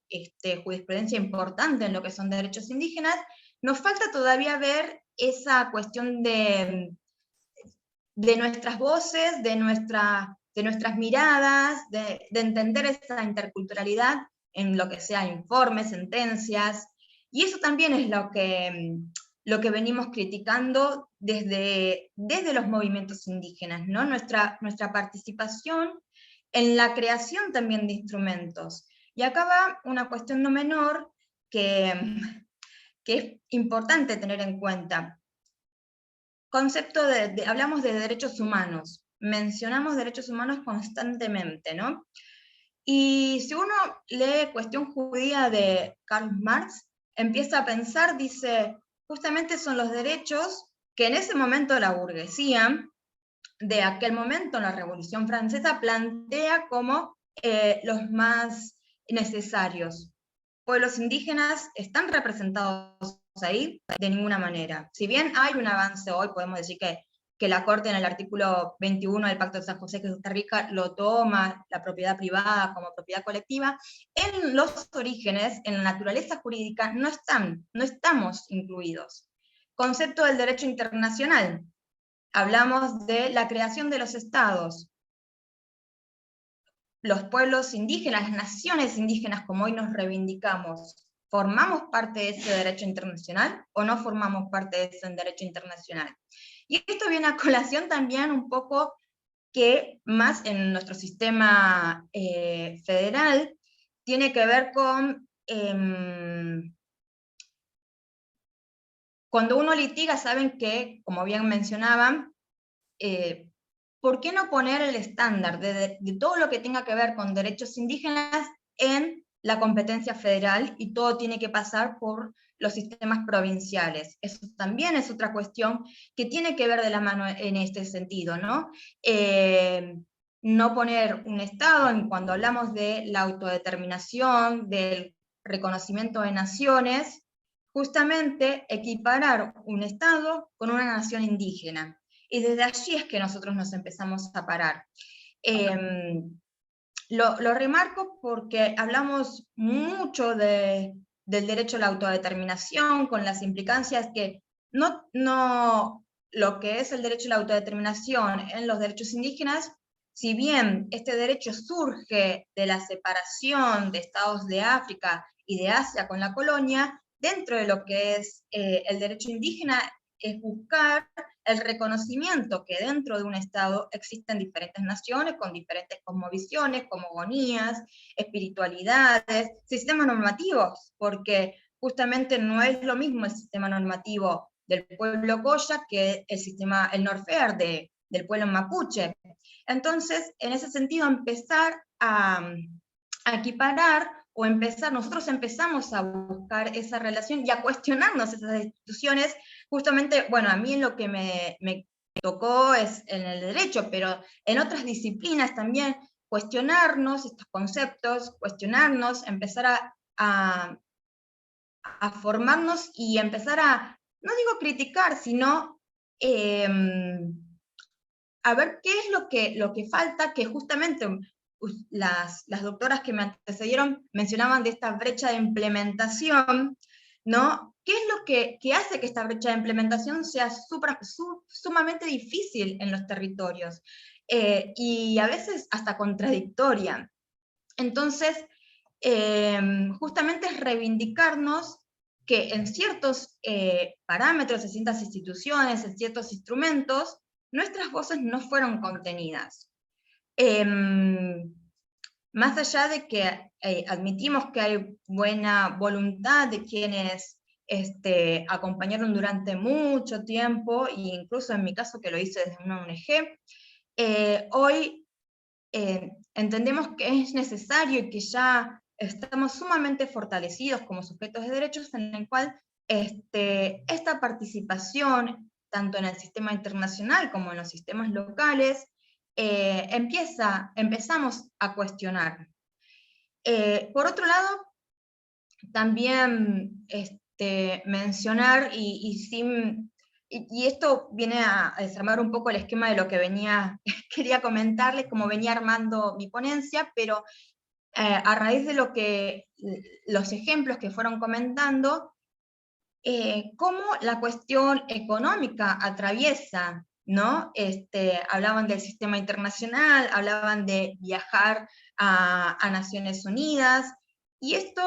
jurisprudencia importante en lo que son derechos indígenas, nos falta todavía ver esa cuestión de nuestras voces, de nuestras miradas, de entender esa interculturalidad en lo que sea informes, sentencias, y eso también es lo que venimos criticando desde los movimientos indígenas, ¿no? Nuestra participación en la creación también de instrumentos. Y acá va una cuestión no menor que es importante tener en cuenta. Concepto hablamos de derechos humanos, mencionamos derechos humanos constantemente, ¿no? Y si uno lee Cuestión Judía de Karl Marx, empieza a pensar, dice, justamente son los derechos que en ese momento la burguesía, de aquel momento, en la Revolución Francesa, plantea como los más necesarios. Pueblos indígenas están representados ahí de ninguna manera. Si bien hay un avance hoy, podemos decir que la Corte en el artículo 21 del Pacto de San José de Costa Rica lo toma, la propiedad privada como propiedad colectiva, en los orígenes, en la naturaleza jurídica, no estamos incluidos. Concepto del derecho internacional. Hablamos de la creación de los estados. Los pueblos indígenas, las naciones indígenas, como hoy nos reivindicamos, ¿formamos parte de ese derecho internacional o no formamos parte de ese derecho internacional? Y esto viene a colación también un poco que más en nuestro sistema federal tiene que ver con cuando uno litiga, saben que, como bien mencionaban, ¿por qué no poner el estándar de todo lo que tenga que ver con derechos indígenas en la competencia federal y todo tiene que pasar por los sistemas provinciales? Eso también es otra cuestión que tiene que ver de la mano en este sentido, ¿no? No poner un Estado, cuando hablamos de la autodeterminación, del reconocimiento de naciones, justamente equiparar un Estado con una nación indígena. Y desde allí es que nosotros nos empezamos a parar. Lo remarco porque hablamos mucho del derecho a la autodeterminación, con las implicancias que lo que es el derecho a la autodeterminación en los derechos indígenas, si bien este derecho surge de la separación de estados de África y de Asia con la colonia, dentro de lo que es el derecho indígena es buscar el reconocimiento que dentro de un Estado existen diferentes naciones con diferentes cosmovisiones, cosmogonías, espiritualidades, sistemas normativos, porque justamente no es lo mismo el sistema normativo del pueblo Coya que el Norfer del pueblo mapuche. Entonces, en ese sentido, empezar a equiparar nosotros empezamos a buscar esa relación y a cuestionarnos esas instituciones, justamente, bueno, a mí en lo que me tocó es en el derecho, pero en otras disciplinas también, cuestionarnos estos conceptos, cuestionarnos, empezar a formarnos y empezar no digo criticar, sino a ver qué es lo que falta, que justamente las doctoras que me antecedieron mencionaban de esta brecha de implementación, ¿no? ¿Qué es lo que hace que esta brecha de implementación sea sumamente difícil en los territorios? Y a veces hasta contradictoria. Entonces, justamente es reivindicarnos que en ciertos parámetros, en ciertas instituciones, en ciertos instrumentos, nuestras voces no fueron contenidas. Más allá de que admitimos que hay buena voluntad de quienes acompañaron durante mucho tiempo, e incluso en mi caso que lo hice desde una ONG, hoy entendemos que es necesario y que ya estamos sumamente fortalecidos como sujetos de derechos, en el cual esta participación, tanto en el sistema internacional como en los sistemas locales, empezamos a cuestionar. Por otro lado, también mencionar, y esto viene a desarmar un poco el esquema de lo que quería comentarles, como venía armando mi ponencia, pero a raíz de los ejemplos que fueron comentando, cómo la cuestión económica atraviesa, ¿no? Hablaban del sistema internacional, hablaban de viajar a Naciones Unidas, y esto,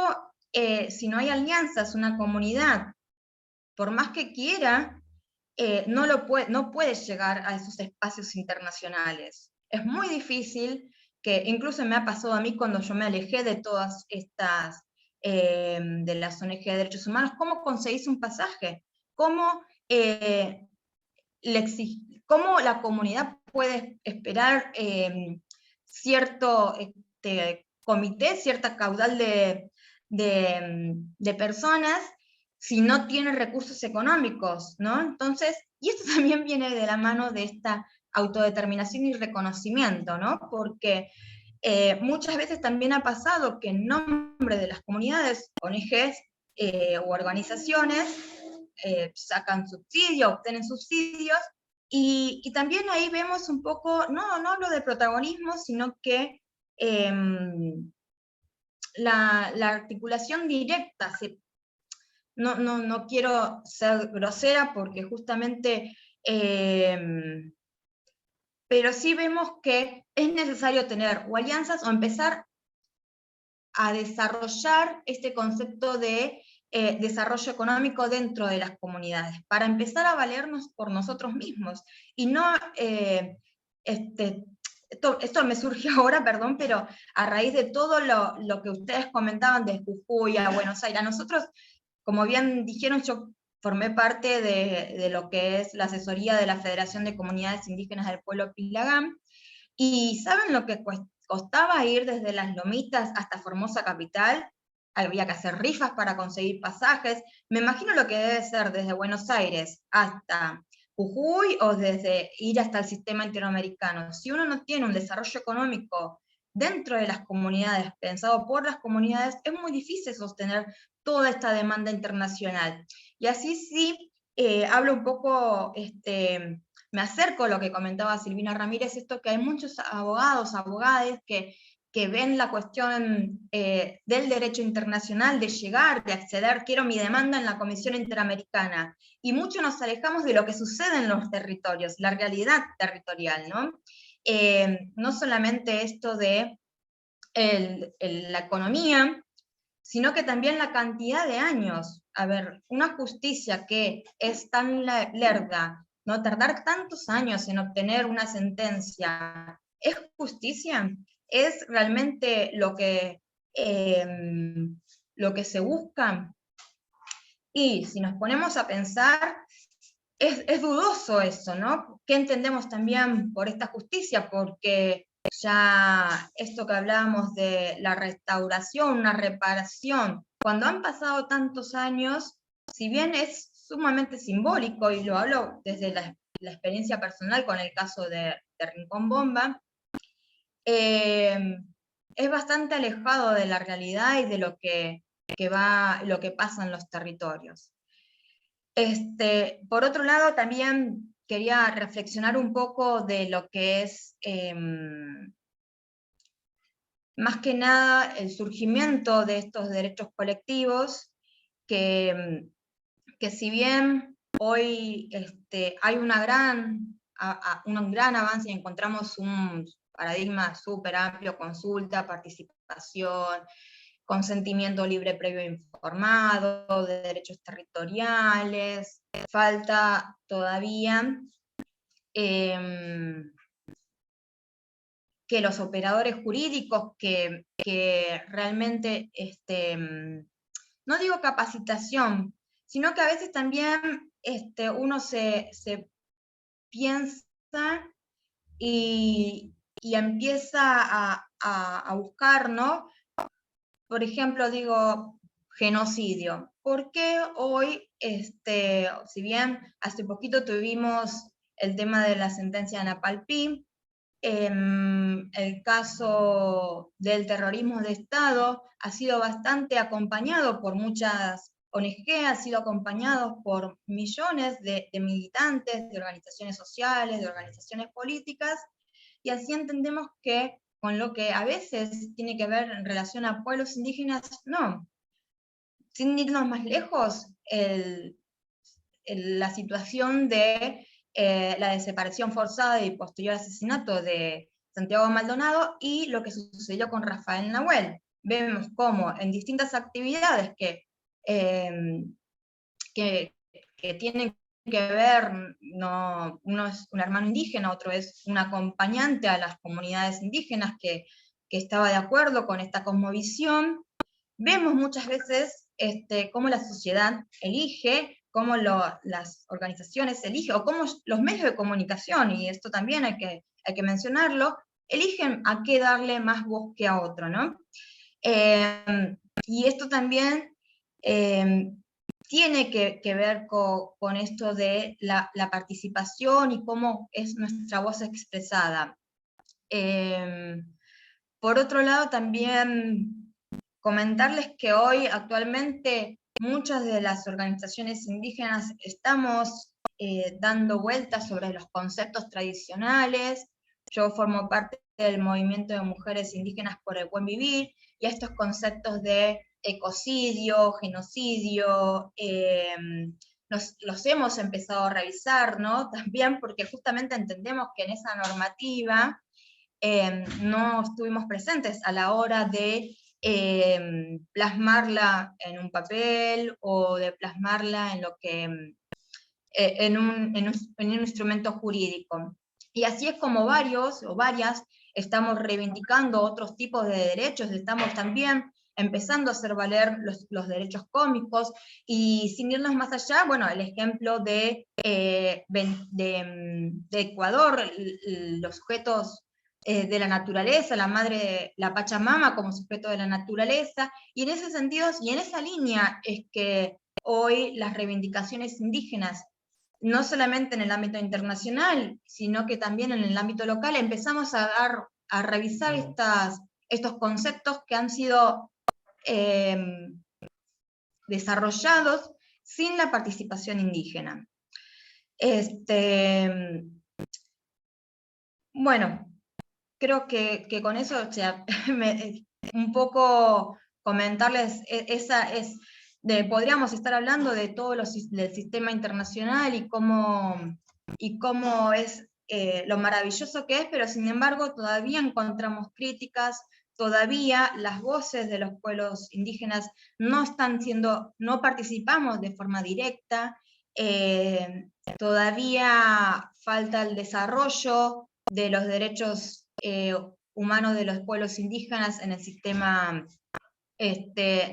si no hay alianzas, una comunidad, por más que quiera, no puede llegar a esos espacios internacionales. Es muy difícil, que incluso me ha pasado a mí cuando yo me alejé de todas estas, de las ONG de derechos humanos, ¿cómo conseguís un pasaje? ¿Cómo la comunidad puede esperar cierto comité, cierta caudal de personas, si no tiene recursos económicos, ¿no? Entonces, y esto también viene de la mano de esta autodeterminación y reconocimiento, ¿no? Porque muchas veces también ha pasado que en nombre de las comunidades, ONGs u organizaciones, sacan subsidios, obtienen subsidios, y también ahí vemos un poco, no hablo de protagonismo, sino que la articulación directa, no quiero ser grosera porque justamente, pero sí vemos que es necesario tener o alianzas o empezar a desarrollar este concepto de desarrollo económico dentro de las comunidades, para empezar a valernos por nosotros mismos, y no, esto me surge ahora, perdón, pero a raíz de todo lo que ustedes comentaban de Jujuy a Buenos Aires, nosotros, como bien dijeron, yo formé parte de lo que es la asesoría de la Federación de Comunidades Indígenas del Pueblo Pilagam, y ¿saben lo que costaba ir desde Las Lomitas hasta Formosa Capital? Había que hacer rifas para conseguir pasajes. Me imagino lo que debe ser desde Buenos Aires hasta Jujuy, o desde ir hasta el sistema interamericano. Si uno no tiene un desarrollo económico dentro de las comunidades, pensado por las comunidades, es muy difícil sostener toda esta demanda internacional. Y así sí, hablo un poco, me acerco a lo que comentaba Silvina Ramírez, esto que hay muchos abogados, abogadas que ven la cuestión del derecho internacional, de llegar, de acceder, quiero mi demanda en la Comisión Interamericana, y mucho nos alejamos de lo que sucede en los territorios, la realidad territorial, ¿no? No solamente esto de la economía, sino que también la cantidad de años. A ver, una justicia que es tan lerda, ¿no? Tardar tantos años en obtener una sentencia, ¿es justicia? ¿Es realmente lo que se busca? Y si nos ponemos a pensar, es dudoso eso, ¿no? ¿Qué entendemos también por esta justicia? Porque ya esto que hablábamos de la restauración, una reparación, cuando han pasado tantos años, si bien es sumamente simbólico, y lo hablo desde la experiencia personal con el caso de Rincón Bomba, es bastante alejado de la realidad y de lo que pasa en los territorios. Por otro lado, también quería reflexionar un poco de lo que es más que nada el surgimiento de estos derechos colectivos, que si bien hoy hay un gran avance y encontramos un paradigma súper amplio, consulta, participación, consentimiento libre previo informado, de derechos territoriales, falta todavía que los operadores jurídicos que realmente, no digo capacitación, sino que a veces también uno se piensa y empieza a buscar, ¿no? Por ejemplo, digo, genocidio. ¿Por qué hoy, si bien hace poquito tuvimos el tema de la sentencia de Napalpí, el caso del terrorismo de Estado ha sido bastante acompañado por muchas ONG, ha sido acompañado por millones de militantes, de organizaciones sociales, de organizaciones políticas, y así entendemos que con lo que a veces tiene que ver en relación a pueblos indígenas, no. Sin irnos más lejos, la situación de la desaparición forzada y posterior asesinato de Santiago Maldonado y lo que sucedió con Rafael Nahuel. Vemos cómo en distintas actividades que tienen que ver, no, uno es un hermano indígena, otro es un acompañante a las comunidades indígenas que estaba de acuerdo con esta cosmovisión, vemos muchas veces cómo la sociedad elige, cómo las organizaciones eligen, o cómo los medios de comunicación, y esto también hay que mencionarlo, eligen a qué darle más voz que a otro, ¿no? Y esto también tiene que ver con esto de la participación y cómo es nuestra voz expresada. Por otro lado, también comentarles que hoy, actualmente, muchas de las organizaciones indígenas estamos dando vueltas sobre los conceptos tradicionales. Yo formo parte del movimiento de mujeres indígenas por el buen vivir, y estos conceptos de ecocidio, genocidio, los hemos empezado a revisar, ¿no? También porque justamente entendemos que en esa normativa no estuvimos presentes a la hora de plasmarla en un papel o de plasmarla en lo que en un instrumento jurídico. Y así es como varios o varias estamos reivindicando otros tipos de derechos, estamos también empezando a hacer valer los derechos cómicos, y sin irnos más allá, bueno, el ejemplo de Ecuador, los sujetos de la naturaleza, la madre, la Pachamama como sujeto de la naturaleza, y en ese sentido, y en esa línea es que hoy las reivindicaciones indígenas, no solamente en el ámbito internacional, sino que también en el ámbito local, empezamos a revisar estos conceptos que han sido desarrollados sin la participación indígena. Bueno, creo que con eso, o sea, un poco comentarles, podríamos estar hablando de todo del sistema internacional y cómo es lo maravilloso que es, pero sin embargo todavía encontramos críticas, todavía las voces de los pueblos indígenas no participamos de forma directa, todavía falta el desarrollo de los derechos humanos de los pueblos indígenas en el sistema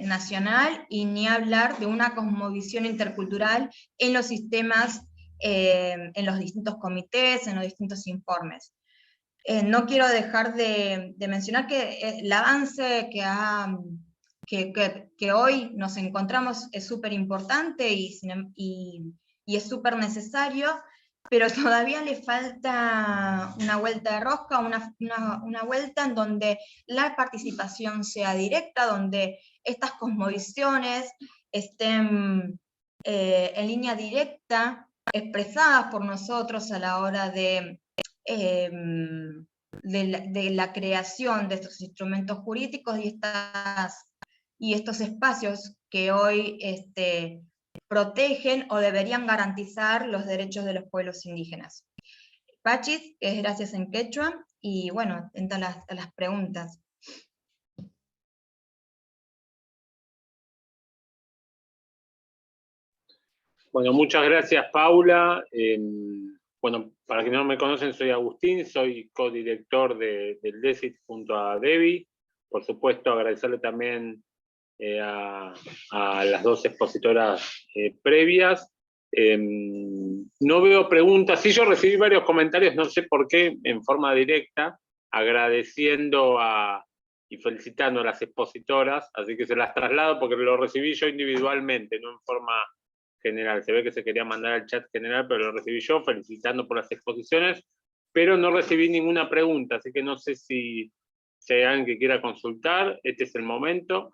nacional, y ni hablar de una cosmovisión intercultural en los sistemas, en los distintos comités, en los distintos informes. No quiero dejar de mencionar que el avance que hoy nos encontramos es súper importante y es súper necesario, pero todavía le falta una vuelta de rosca, una vuelta en donde la participación sea directa, donde estas cosmovisiones estén en línea directa, expresadas por nosotros a la hora de de la creación de estos instrumentos jurídicos y estos espacios que hoy protegen o deberían garantizar los derechos de los pueblos indígenas. Pachis, que es gracias en quechua, y bueno, atenta a las preguntas. Bueno, muchas gracias, Paula. Bueno, para quienes no me conocen, soy Agustín, soy codirector del DESIT junto a Debbie. Por supuesto, agradecerle también a las dos expositoras previas. No veo preguntas. Sí, yo recibí varios comentarios, no sé por qué, en forma directa, agradeciendo y felicitando a las expositoras, así que se las traslado porque lo recibí yo individualmente, no en forma general. Se ve que se quería mandar al chat general, pero lo recibí yo, felicitando por las exposiciones, pero no recibí ninguna pregunta, así que no sé si hay alguien que quiera consultar. Este es el momento.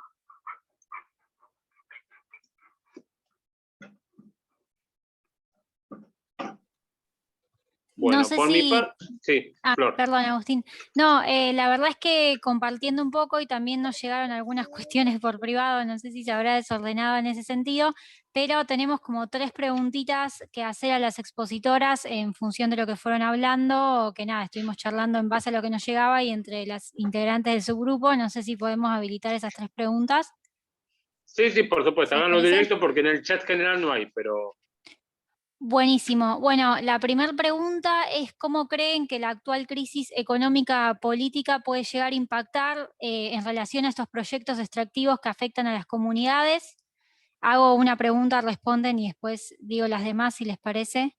Bueno, no sé por mi si... parte, sí, Flor. Perdón, Agustín. No, la verdad es que compartiendo un poco y también nos llegaron algunas cuestiones por privado, no sé si se habrá desordenado en ese sentido, pero tenemos como 3 preguntitas que hacer a las expositoras en función de lo que fueron hablando, o que nada, estuvimos charlando en base a lo que nos llegaba y entre las integrantes del subgrupo, no sé si podemos habilitar esas 3 preguntas. Sí, sí, por supuesto, ¿Les háganlo parece? directo porque en el chat general no hay, pero... Buenísimo. Bueno, la primera pregunta es ¿cómo creen que la actual crisis económica política puede llegar a impactar en relación a estos proyectos extractivos que afectan a las comunidades? Hago una pregunta, responden y después digo las demás si les parece.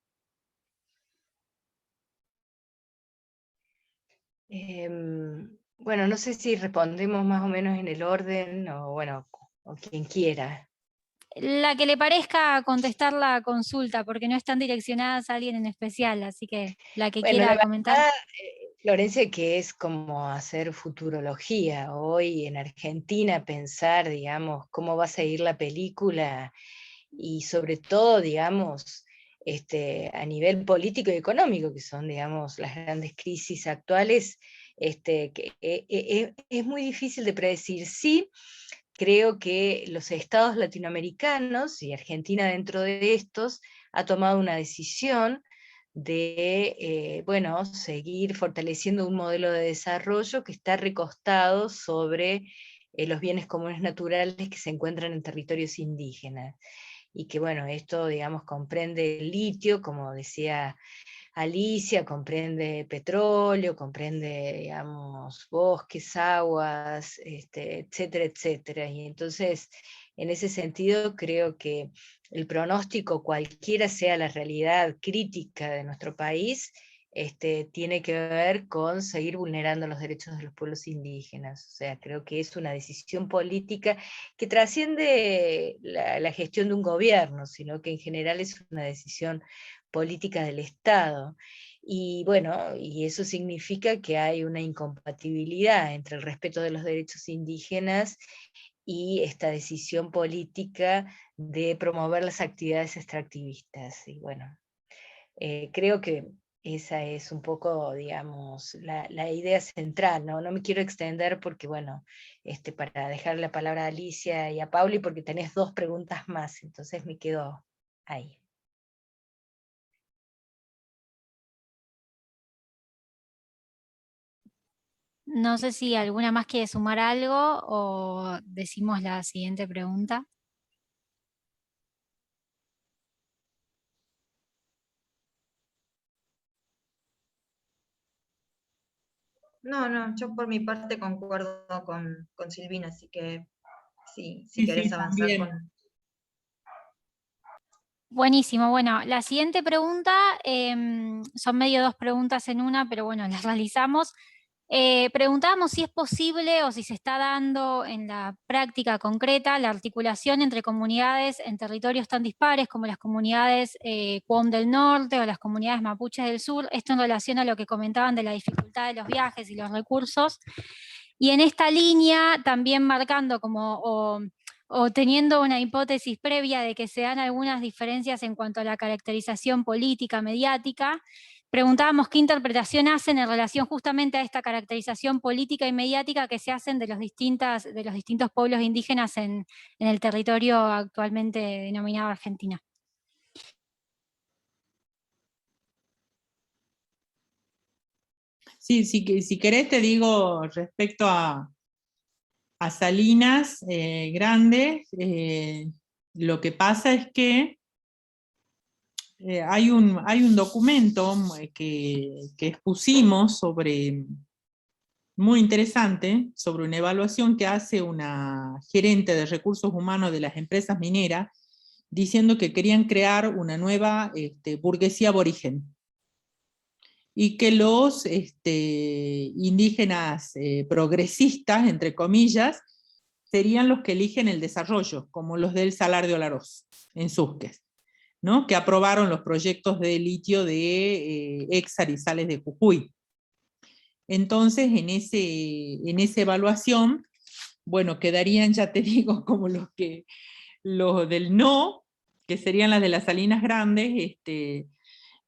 Bueno, no sé si respondemos más o menos en el orden, o bueno, o quien quiera. La que le parezca contestar la consulta, porque no están direccionadas a alguien en especial, así que la que Bueno, quiera la comentar. verdad, Florencia, que es como hacer futurología. Hoy en Argentina pensar, digamos, cómo va a seguir la película y sobre todo, digamos, a nivel político y económico, que son, digamos, las grandes crisis actuales, es muy difícil de predecir. Sí, creo que los estados latinoamericanos, y Argentina dentro de estos, ha tomado una decisión de, bueno, seguir fortaleciendo un modelo de desarrollo que está recostado sobre los bienes comunes naturales que se encuentran en territorios indígenas. Y que, bueno, esto, digamos, comprende el litio, como decía Alicia, comprende petróleo, comprende, digamos, bosques, aguas, etcétera, etcétera. Y entonces, en ese sentido, creo que el pronóstico, cualquiera sea la realidad crítica de nuestro país, tiene que ver con seguir vulnerando los derechos de los pueblos indígenas. O sea, creo que es una decisión política que trasciende la gestión de un gobierno, sino que en general es una decisión política del Estado. Y bueno, y eso significa que hay una incompatibilidad entre el respeto de los derechos indígenas y esta decisión política de promover las actividades extractivistas. Y bueno, creo que esa es un poco, digamos, la idea central, ¿no? No me quiero extender porque, bueno, para dejar la palabra a Alicia y a Pauli, porque tenés 2 preguntas más, entonces me quedo ahí. No sé si alguna más quiere sumar algo o decimos la siguiente pregunta. No, yo por mi parte concuerdo con Silvina, así que sí, si Sí, querés sí, avanzar también. con... Buenísimo, bueno, la siguiente pregunta, son medio 2 preguntas en una, pero bueno, las realizamos. Preguntábamos si es posible o si se está dando en la práctica concreta la articulación entre comunidades en territorios tan dispares como las comunidades Cuom del norte o las comunidades mapuches del sur, esto en relación a lo que comentaban de la dificultad de los viajes y los recursos. Y en esta línea también marcando como o teniendo una hipótesis previa de que se dan algunas diferencias en cuanto a la caracterización política, mediática, preguntábamos qué interpretación hacen en relación justamente a esta caracterización política y mediática que se hacen de los distintos pueblos indígenas en el territorio actualmente denominado Argentina. Sí, si querés te digo respecto a Salinas Grande, lo que pasa es que hay un documento que expusimos muy interesante, sobre una evaluación que hace una gerente de recursos humanos de las empresas mineras, diciendo que querían crear una nueva burguesía aborigen, y que los indígenas progresistas, entre comillas, serían los que eligen el desarrollo, como los del Salar de Olaroz, en Susques, ¿no? Que aprobaron los proyectos de litio de Exar y Sales de Jujuy. Entonces, en esa evaluación, bueno, quedarían, ya te digo, como los del no, que serían las de las Salinas Grandes,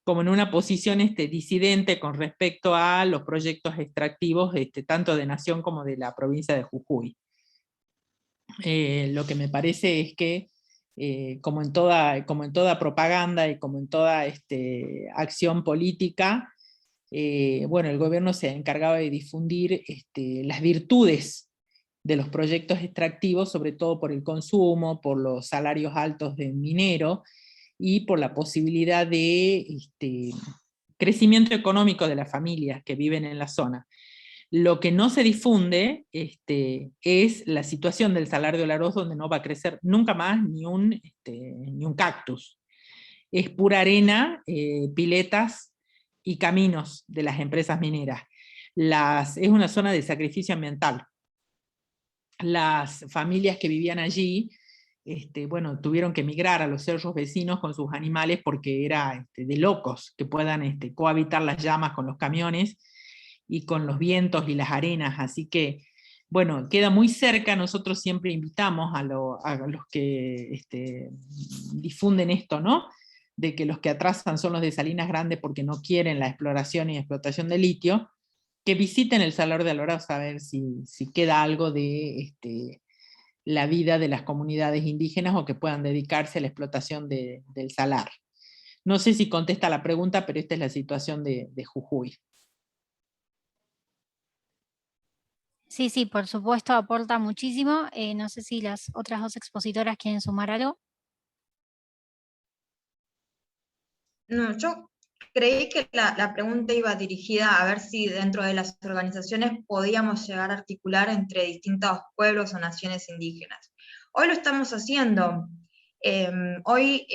como en una posición disidente con respecto a los proyectos extractivos, tanto de Nación como de la provincia de Jujuy. Lo que me parece es que, como en toda propaganda y como en toda acción política, bueno, el gobierno se ha encargado de difundir las virtudes de los proyectos extractivos, sobre todo por el consumo, por los salarios altos del minero, y por la posibilidad de crecimiento económico de las familias que viven en la zona. Lo que no se difunde es la situación del Salar de Olaroz, donde no va a crecer nunca más ni un cactus. Es pura arena, piletas y caminos de las empresas mineras. Es una zona de sacrificio ambiental. Las familias que vivían allí, bueno, tuvieron que emigrar a los cerros vecinos con sus animales, porque era de locos que puedan cohabitar las llamas con los camiones y con los vientos y las arenas. Así que, bueno, queda muy cerca. Nosotros siempre invitamos a los que difunden esto, ¿no? De que los que atrasan son los de Salinas Grandes porque no quieren la exploración y explotación de litio, que visiten el Salar de Olaroz a ver si queda algo de la vida de las comunidades indígenas, o que puedan dedicarse a la explotación del salar. No sé si contesta la pregunta, pero esta es la situación de Jujuy. Sí, sí, por supuesto, aporta muchísimo. No sé si las otras dos expositoras quieren sumar algo. No, yo creí que la pregunta iba dirigida a ver si dentro de las organizaciones podíamos llegar a articular entre distintos pueblos o naciones indígenas. Hoy lo estamos haciendo. Hoy,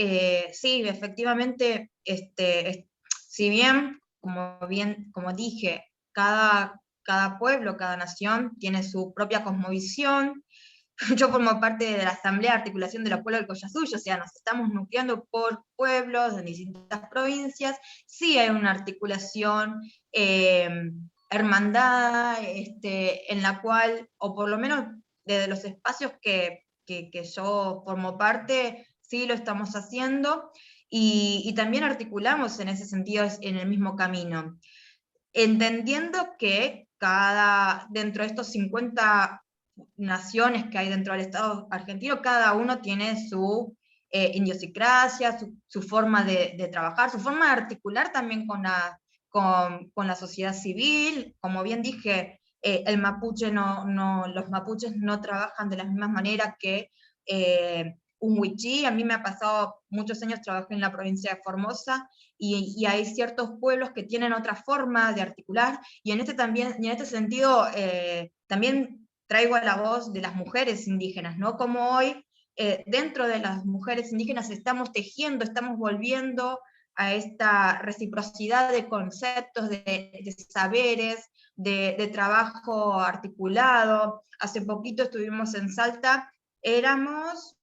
sí, efectivamente, si bien, como dije, cada pueblo, cada nación tiene su propia cosmovisión. Yo formo parte de la Asamblea de Articulación de los Pueblos del Collasuyo, o sea, nos estamos nucleando por pueblos en distintas provincias. Sí hay una articulación hermandada, en la cual, o por lo menos desde los espacios que yo formo parte, sí lo estamos haciendo, y también articulamos en ese sentido en el mismo camino, entendiendo que dentro de estos 50 naciones que hay dentro del Estado argentino, cada uno tiene su idiosincrasia, su forma de trabajar, su forma de articular también con la sociedad civil. Como bien dije, los mapuches no trabajan de la misma manera que un wichí. A mí me ha pasado muchos años, trabajé en la provincia de Formosa, y hay ciertos pueblos que tienen otra forma de articular, y en este sentido también traigo a la voz de las mujeres indígenas, ¿no? Como hoy, dentro de las mujeres indígenas estamos tejiendo, estamos volviendo a esta reciprocidad de conceptos, de saberes, de trabajo articulado. Hace poquito estuvimos en Salta, éramos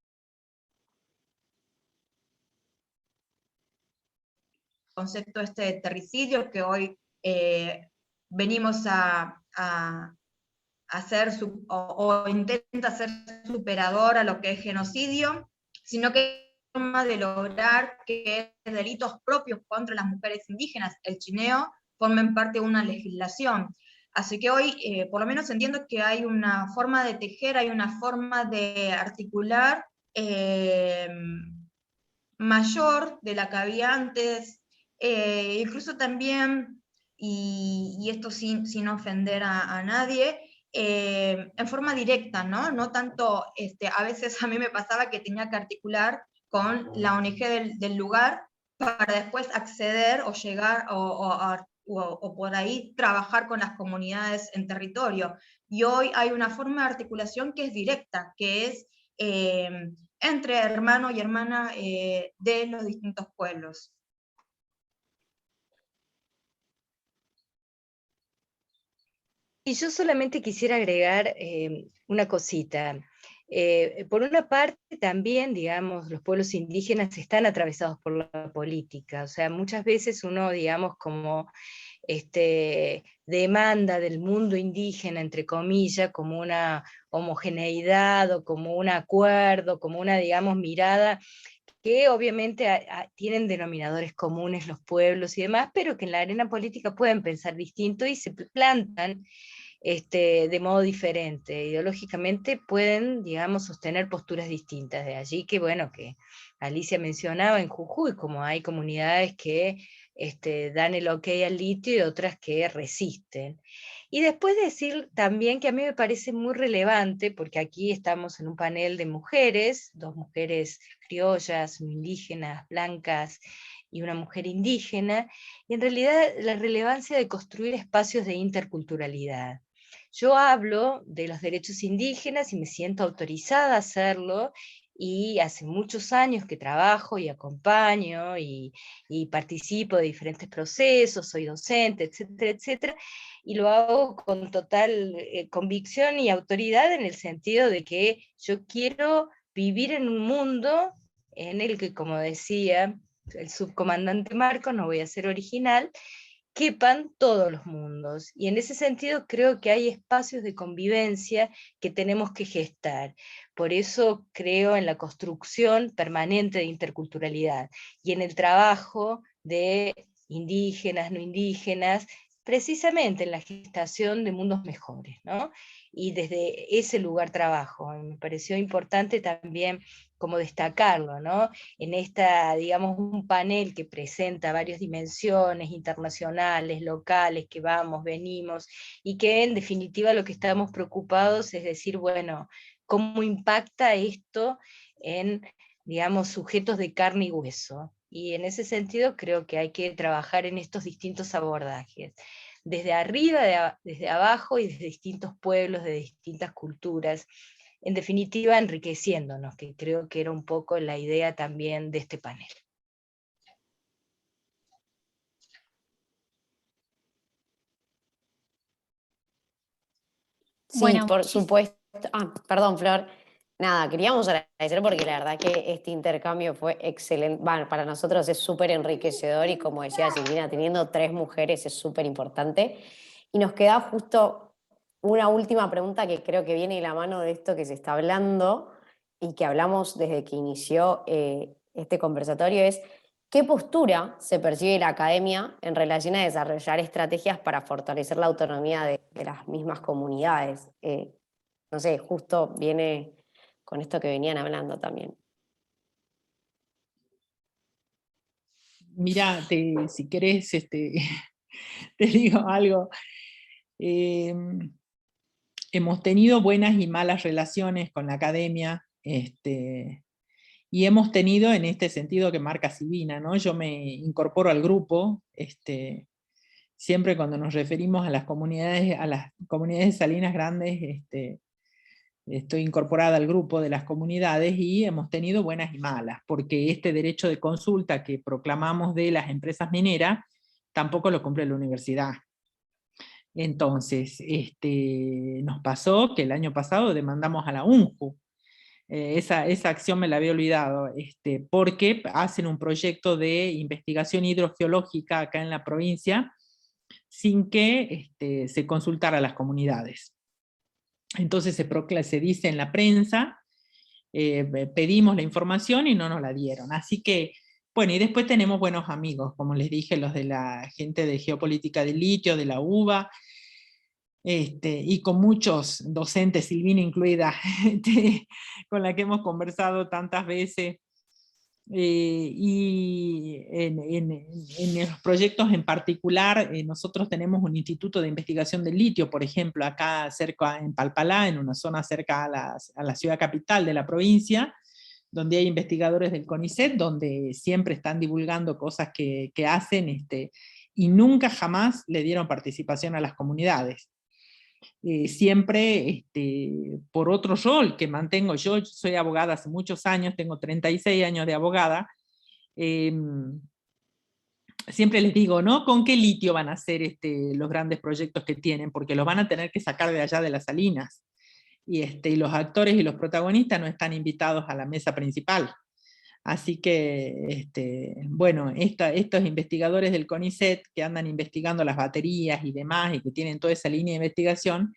concepto de terricidio, que hoy venimos a hacer o intenta ser superador a lo que es genocidio, sino que forma de lograr que delitos propios contra las mujeres indígenas, el chineo, formen parte de una legislación. Así que hoy, por lo menos entiendo que hay una forma de tejer, hay una forma de articular mayor de la que había antes, incluso también, y esto sin ofender a nadie, en forma directa, ¿no? No tanto, a veces a mí me pasaba que tenía que articular con la ONG del lugar para después acceder o llegar o por ahí trabajar con las comunidades en territorio. Y hoy hay una forma de articulación que es directa, que es entre hermano y hermana de los distintos pueblos. Y yo solamente quisiera agregar una cosita. Por una parte también, digamos, los pueblos indígenas están atravesados por la política, o sea, muchas veces uno, digamos, como demanda del mundo indígena, entre comillas, como una homogeneidad o como un acuerdo, como una, digamos, mirada que obviamente tienen denominadores comunes los pueblos y demás, pero que en la arena política pueden pensar distinto y se plantan de modo diferente. Ideológicamente pueden, digamos, sostener posturas distintas. De allí que, bueno, que Alicia mencionaba en Jujuy, como hay comunidades que dan el ok al litio y otras que resisten. Y después decir también que a mí me parece muy relevante, porque aquí estamos en un panel de mujeres, 2 mujeres criollas, indígenas, blancas, y una mujer indígena, y en realidad la relevancia de construir espacios de interculturalidad. Yo hablo de los derechos indígenas y me siento autorizada a hacerlo, y hace muchos años que trabajo y acompaño y participo de diferentes procesos, soy docente, etcétera, etcétera, y lo hago con total convicción y autoridad en el sentido de que yo quiero vivir en un mundo en el que, como decía el subcomandante Marcos, no voy a ser original, quepan todos los mundos. Y en ese sentido creo que hay espacios de convivencia que tenemos que gestar. Por eso creo en la construcción permanente de interculturalidad y en el trabajo de indígenas, no indígenas, precisamente en la gestación de mundos mejores, ¿no? Y desde ese lugar trabajo. Me pareció importante también como destacarlo, ¿no? En esta, digamos, un panel que presenta varias dimensiones internacionales, locales, que vamos, venimos, y que en definitiva lo que estamos preocupados es decir, bueno, ¿cómo impacta esto en, digamos, sujetos de carne y hueso? Y en ese sentido creo que hay que trabajar en estos distintos abordajes, desde arriba, desde abajo y desde distintos pueblos, de distintas culturas, en definitiva enriqueciéndonos, que creo que era un poco la idea también de este panel. Sí, Bueno, por supuesto. Perdón, Flor. Nada, queríamos agradecer porque la verdad que este intercambio fue excelente. Bueno, para nosotros es súper enriquecedor y como decía Silvina, teniendo 3 mujeres es súper importante. Y nos queda justo una última pregunta que creo que viene de la mano de esto que se está hablando y que hablamos desde que inició este conversatorio, es ¿qué postura se percibe la academia en relación a desarrollar estrategias para fortalecer la autonomía de las mismas comunidades? No sé, justo viene con esto que venían hablando también. Mirá, si querés, te digo algo. Hemos tenido buenas y malas relaciones con la academia, y hemos tenido en este sentido que marca Silvina, ¿no? Yo me incorporo al grupo, siempre cuando nos referimos a las comunidades de Salinas Grandes, estoy incorporada al grupo de las comunidades y hemos tenido buenas y malas, porque este derecho de consulta que proclamamos de las empresas mineras tampoco lo cumple la universidad. Entonces, nos pasó que el año pasado demandamos a la UNJU. Esa acción me la había olvidado, porque hacen un proyecto de investigación hidrogeológica acá en la provincia sin que se consultara a las comunidades. Entonces se dice en la prensa pedimos la información y no nos la dieron. Así que, bueno, y después tenemos buenos amigos, como les dije, los de la gente de Geopolítica del Litio, de la UBA, y con muchos docentes, Silvina incluida, con la que hemos conversado tantas veces, y en los proyectos en particular, nosotros tenemos un instituto de investigación del litio, por ejemplo, acá cerca en Palpalá, en una zona cerca a la ciudad capital de la provincia, donde hay investigadores del CONICET, donde siempre están divulgando cosas que hacen, y nunca jamás le dieron participación a las comunidades. Siempre por otro rol que mantengo. Yo soy abogada hace muchos años, tengo 36 años de abogada, siempre les digo, ¿no? ¿Con qué litio van a hacer los grandes proyectos que tienen? Porque los van a tener que sacar de allá de las salinas, y los actores y los protagonistas no están invitados a la mesa principal. Así que, bueno, estos investigadores del CONICET que andan investigando las baterías y demás, y que tienen toda esa línea de investigación,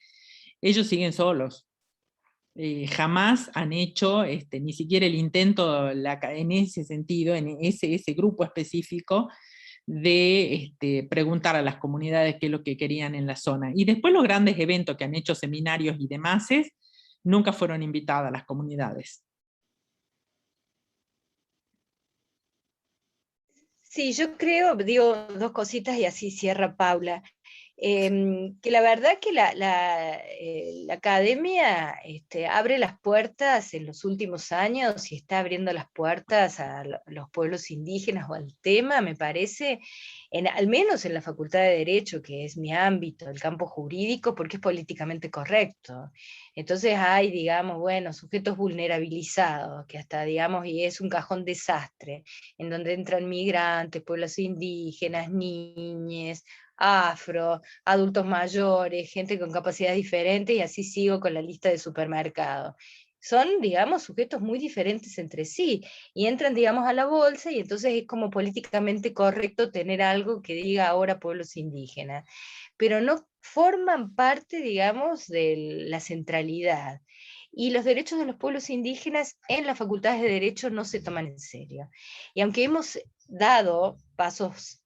ellos siguen solos. Jamás han hecho ni siquiera el intento en ese sentido, en ese grupo específico, de preguntar a las comunidades qué es lo que querían en la zona. Y después los grandes eventos que han hecho, seminarios y demás, nunca fueron invitadas las comunidades. Sí, yo creo, digo dos cositas y así cierra Paula, que la verdad que la academia abre las puertas en los últimos años y está abriendo las puertas a los pueblos indígenas o al tema, me parece, al menos en la Facultad de Derecho, que es mi ámbito, el campo jurídico, porque es políticamente correcto. Entonces hay, digamos, bueno, sujetos vulnerabilizados, que hasta, digamos, y es un cajón desastre, en donde entran migrantes, pueblos indígenas, niñes, afro, adultos mayores, gente con capacidades diferentes, y así sigo con la lista de supermercado. Son, digamos, sujetos muy diferentes entre sí, y entran, digamos, a la bolsa, y entonces es como políticamente correcto tener algo que diga ahora pueblos indígenas, pero no forman parte, digamos, de la centralidad. Y los derechos de los pueblos indígenas en las facultades de Derecho no se toman en serio. Y aunque hemos dado pasos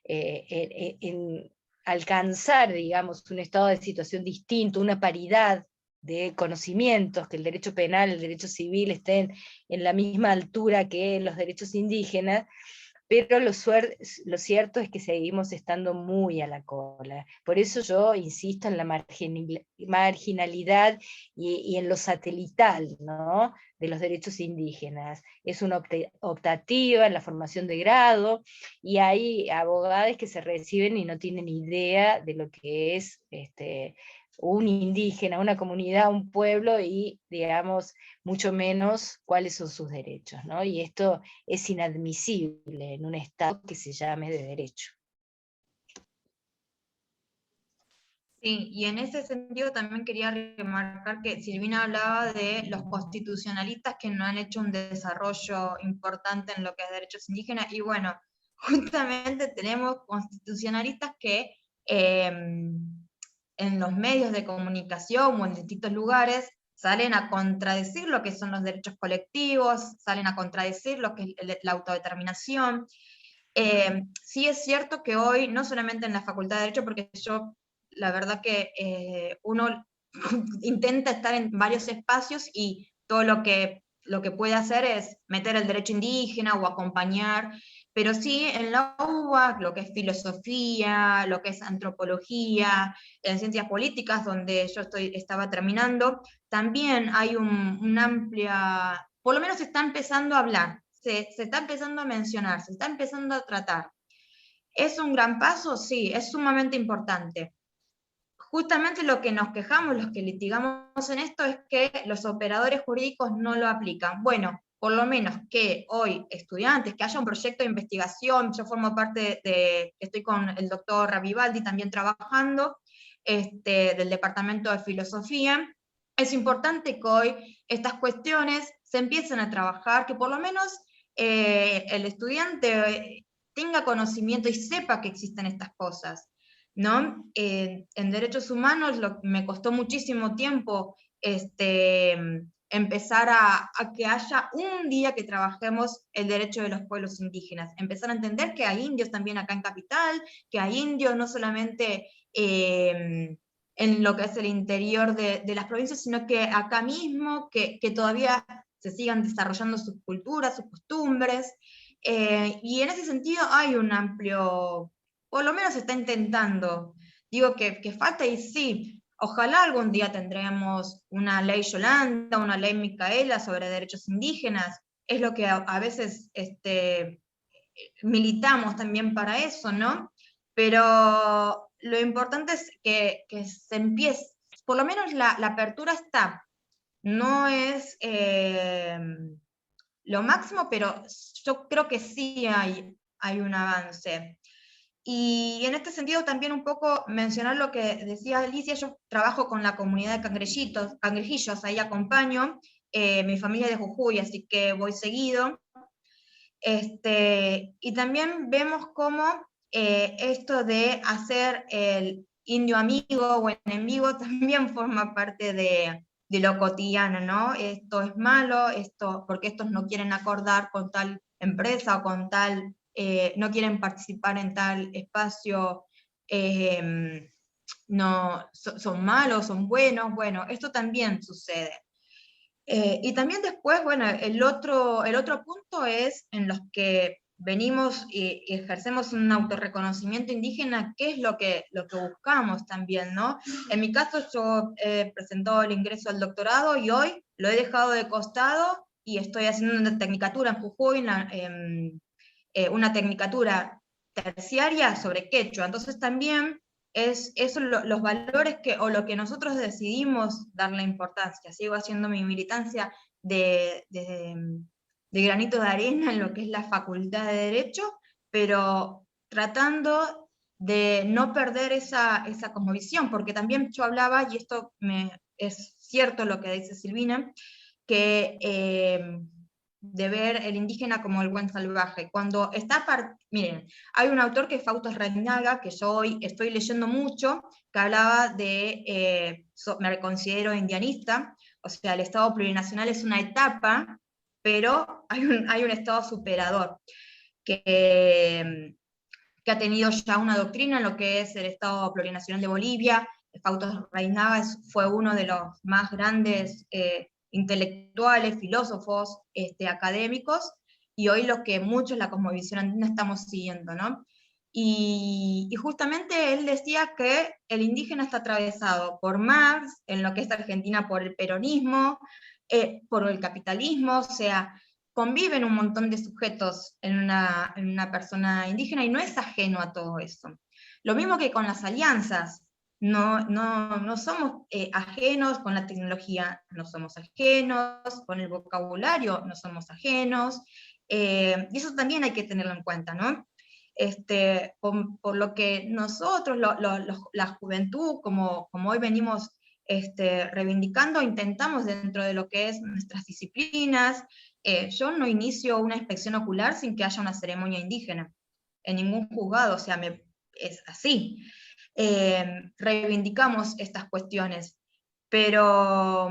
en alcanzar, digamos, un estado de situación distinto, una paridad de conocimientos, que el derecho penal, el derecho civil estén en la misma altura que los derechos indígenas, pero lo cierto es que seguimos estando muy a la cola. Por eso yo insisto en la marginalidad y en lo satelital, ¿no?, de los derechos indígenas. Es una optativa en la formación de grado, y hay abogados que se reciben y no tienen idea de lo que es un indígena, una comunidad, un pueblo, y, digamos, mucho menos cuáles son sus derechos, ¿no? Y esto es inadmisible en un Estado que se llame de derecho. Sí, y en ese sentido también quería remarcar que Silvina hablaba de los constitucionalistas que no han hecho un desarrollo importante en lo que es derechos indígenas, y bueno, justamente tenemos constitucionalistas que en los medios de comunicación o en distintos lugares salen a contradecir lo que son los derechos colectivos, salen a contradecir lo que es la autodeterminación. Sí es cierto que hoy, no solamente en la Facultad de Derecho, porque yo, la verdad que uno intenta estar en varios espacios y todo lo que puede hacer es meter el derecho indígena o acompañar, pero sí en la UBA, lo que es filosofía, lo que es antropología, en ciencias políticas, donde yo estaba terminando, también hay una amplia, por lo menos se está empezando a hablar, se está empezando a mencionar, se está empezando a tratar. ¿Es un gran paso? Sí, es sumamente importante. Justamente lo que nos quejamos, los que litigamos en esto, es que los operadores jurídicos no lo aplican. Bueno, por lo menos que hoy estudiantes, que haya un proyecto de investigación, yo formo parte estoy con el doctor Ravivaldi también trabajando, del Departamento de Filosofía. Es importante que hoy estas cuestiones se empiecen a trabajar, que por lo menos el estudiante tenga conocimiento y sepa que existen estas cosas, ¿no? En derechos humanos me costó muchísimo tiempo empezar a que haya un día que trabajemos el derecho de los pueblos indígenas, empezar a entender que hay indios también acá en Capital, que hay indios no solamente en lo que es el interior de las provincias, sino que acá mismo, que todavía se sigan desarrollando sus culturas, sus costumbres, y en ese sentido hay un amplio, por lo menos se está intentando, digo que falta, y sí, ojalá algún día tendremos una ley Yolanda, una ley Micaela sobre derechos indígenas, es lo que a veces militamos también para eso, ¿no? Pero lo importante es que se empiece, por lo menos la apertura está, no es lo máximo, pero yo creo que sí hay un avance. Y en este sentido también un poco mencionar lo que decía Alicia, yo trabajo con la comunidad de cangrejillos, ahí acompaño, mi familia es de Jujuy, así que voy seguido. Y también vemos cómo esto de hacer el indio amigo o enemigo también forma parte de lo cotidiano, ¿no? Esto es malo, porque estos no quieren acordar con tal empresa o con tal, no quieren participar en tal espacio, no, son malos, son buenos, bueno, esto también sucede. Y también después, bueno, el otro punto es en los que venimos y ejercemos un autorreconocimiento indígena, qué es lo que buscamos también, ¿no? En mi caso yo he presentado el ingreso al doctorado y hoy lo he dejado de costado y estoy haciendo una tecnicatura en Jujuy, una tecnicatura terciaria sobre quechua, entonces también los valores o lo que nosotros decidimos darle importancia. Sigo haciendo mi militancia de granito de arena en lo que es la Facultad de Derecho, pero tratando de no perder esa cosmovisión, porque también yo hablaba, y esto es cierto lo que dice Silvina, que de ver el indígena como el buen salvaje. Cuando miren, hay un autor que es Fausto Reinaga, que yo hoy estoy leyendo mucho, que hablaba de, me considero indianista, o sea, el Estado plurinacional es una etapa, pero hay un Estado superador, que ha tenido ya una doctrina en lo que es el Estado plurinacional de Bolivia. Fausto Reinaga fue uno de los más grandes intelectuales, filósofos, académicos, y hoy lo que muchos la cosmovisión andina estamos siguiendo, ¿no? Y justamente él decía que el indígena está atravesado por Marx, en lo que es Argentina por el peronismo, por el capitalismo, o sea, conviven un montón de sujetos en una persona indígena y no es ajeno a todo eso. Lo mismo que con las alianzas, no somos ajenos con la tecnología, no somos ajenos, con el vocabulario no somos ajenos, y eso también hay que tenerlo en cuenta, ¿no? Por lo que nosotros, la juventud, como hoy venimos reivindicando, intentamos dentro de lo que es nuestras disciplinas, yo no inicio una inspección ocular sin que haya una ceremonia indígena, en ningún juzgado, o sea, es así. Reivindicamos estas cuestiones, pero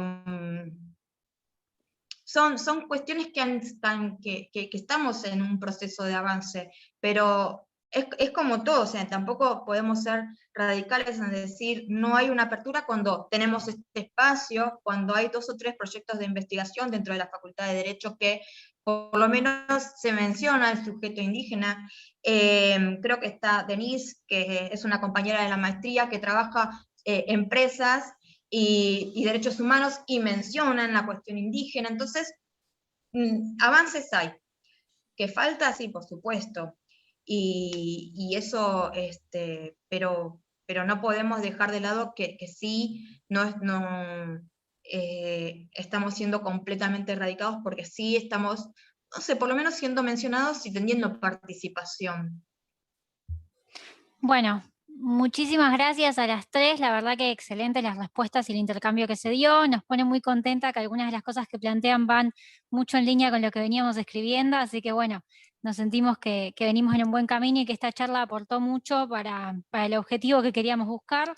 son cuestiones que estamos en un proceso de avance, pero es como todo, o sea, tampoco podemos ser radicales en decir no hay una apertura cuando tenemos este espacio, cuando hay 2 o 3 proyectos de investigación dentro de la Facultad de Derecho que por lo menos se menciona el sujeto indígena. Creo que está Denise, que es una compañera de la maestría que trabaja empresas y derechos humanos y mencionan la cuestión indígena, entonces avances hay. ¿Que falta? Sí, por supuesto. Y eso, pero no podemos dejar de lado que sí, estamos siendo completamente erradicados, porque sí estamos, no sé, por lo menos siendo mencionados y teniendo participación. Bueno, muchísimas gracias a las 3, la verdad que excelentes las respuestas y el intercambio que se dio, nos pone muy contenta que algunas de las cosas que plantean van mucho en línea con lo que veníamos escribiendo, así que bueno, nos sentimos que venimos en un buen camino y que esta charla aportó mucho para el objetivo que queríamos buscar.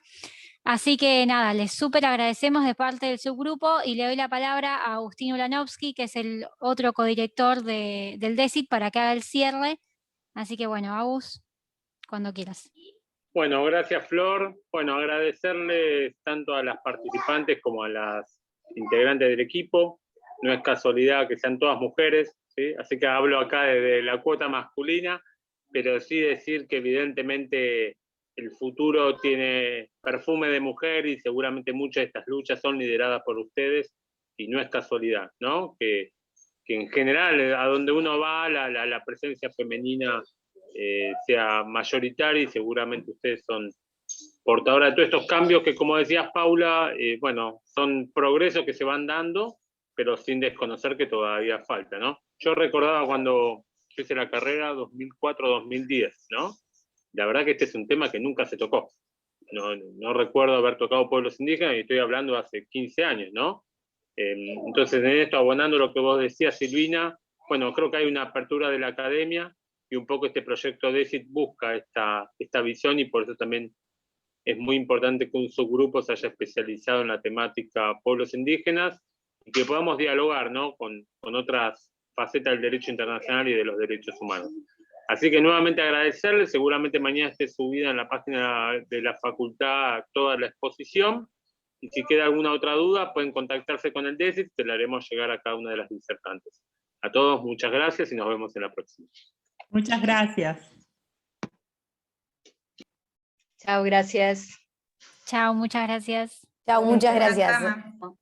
Así que nada, les súper agradecemos de parte del subgrupo y le doy la palabra a Agustín Ulanovsky, que es el otro codirector del DESIT, para que haga el cierre. Así que bueno, Agus, cuando quieras. Bueno, gracias Flor. Bueno, agradecerles tanto a las participantes como a las integrantes del equipo. No es casualidad que sean todas mujeres, ¿sí? Así que hablo acá desde la cuota masculina, pero sí decir que evidentemente el futuro tiene perfume de mujer y seguramente muchas de estas luchas son lideradas por ustedes y no es casualidad, ¿no? Que en general a donde uno va la presencia femenina sea mayoritaria y seguramente ustedes son portadoras de todos estos cambios que, como decías Paula, bueno, son progresos que se van dando, pero sin desconocer que todavía falta, ¿no? Yo recordaba cuando yo hice la carrera 2004-2010, ¿no? La verdad que este es un tema que nunca se tocó. No recuerdo haber tocado pueblos indígenas y estoy hablando hace 15 años, ¿no? Entonces, en esto, abonando lo que vos decías, Silvina, bueno, creo que hay una apertura de la academia y un poco este proyecto DESIT busca esta visión y por eso también es muy importante que un subgrupo se haya especializado en la temática pueblos indígenas y que podamos dialogar, ¿no? con otras facetas del derecho internacional y de los derechos humanos. Así que nuevamente agradecerles, seguramente mañana esté subida en la página de la facultad toda la exposición, y si queda alguna otra duda pueden contactarse con el DESIT, que le haremos llegar a cada una de las disertantes. A todos muchas gracias y nos vemos en la próxima. Muchas gracias. Chao, gracias. Chao, muchas gracias. Chao, muchas gracias. Rama.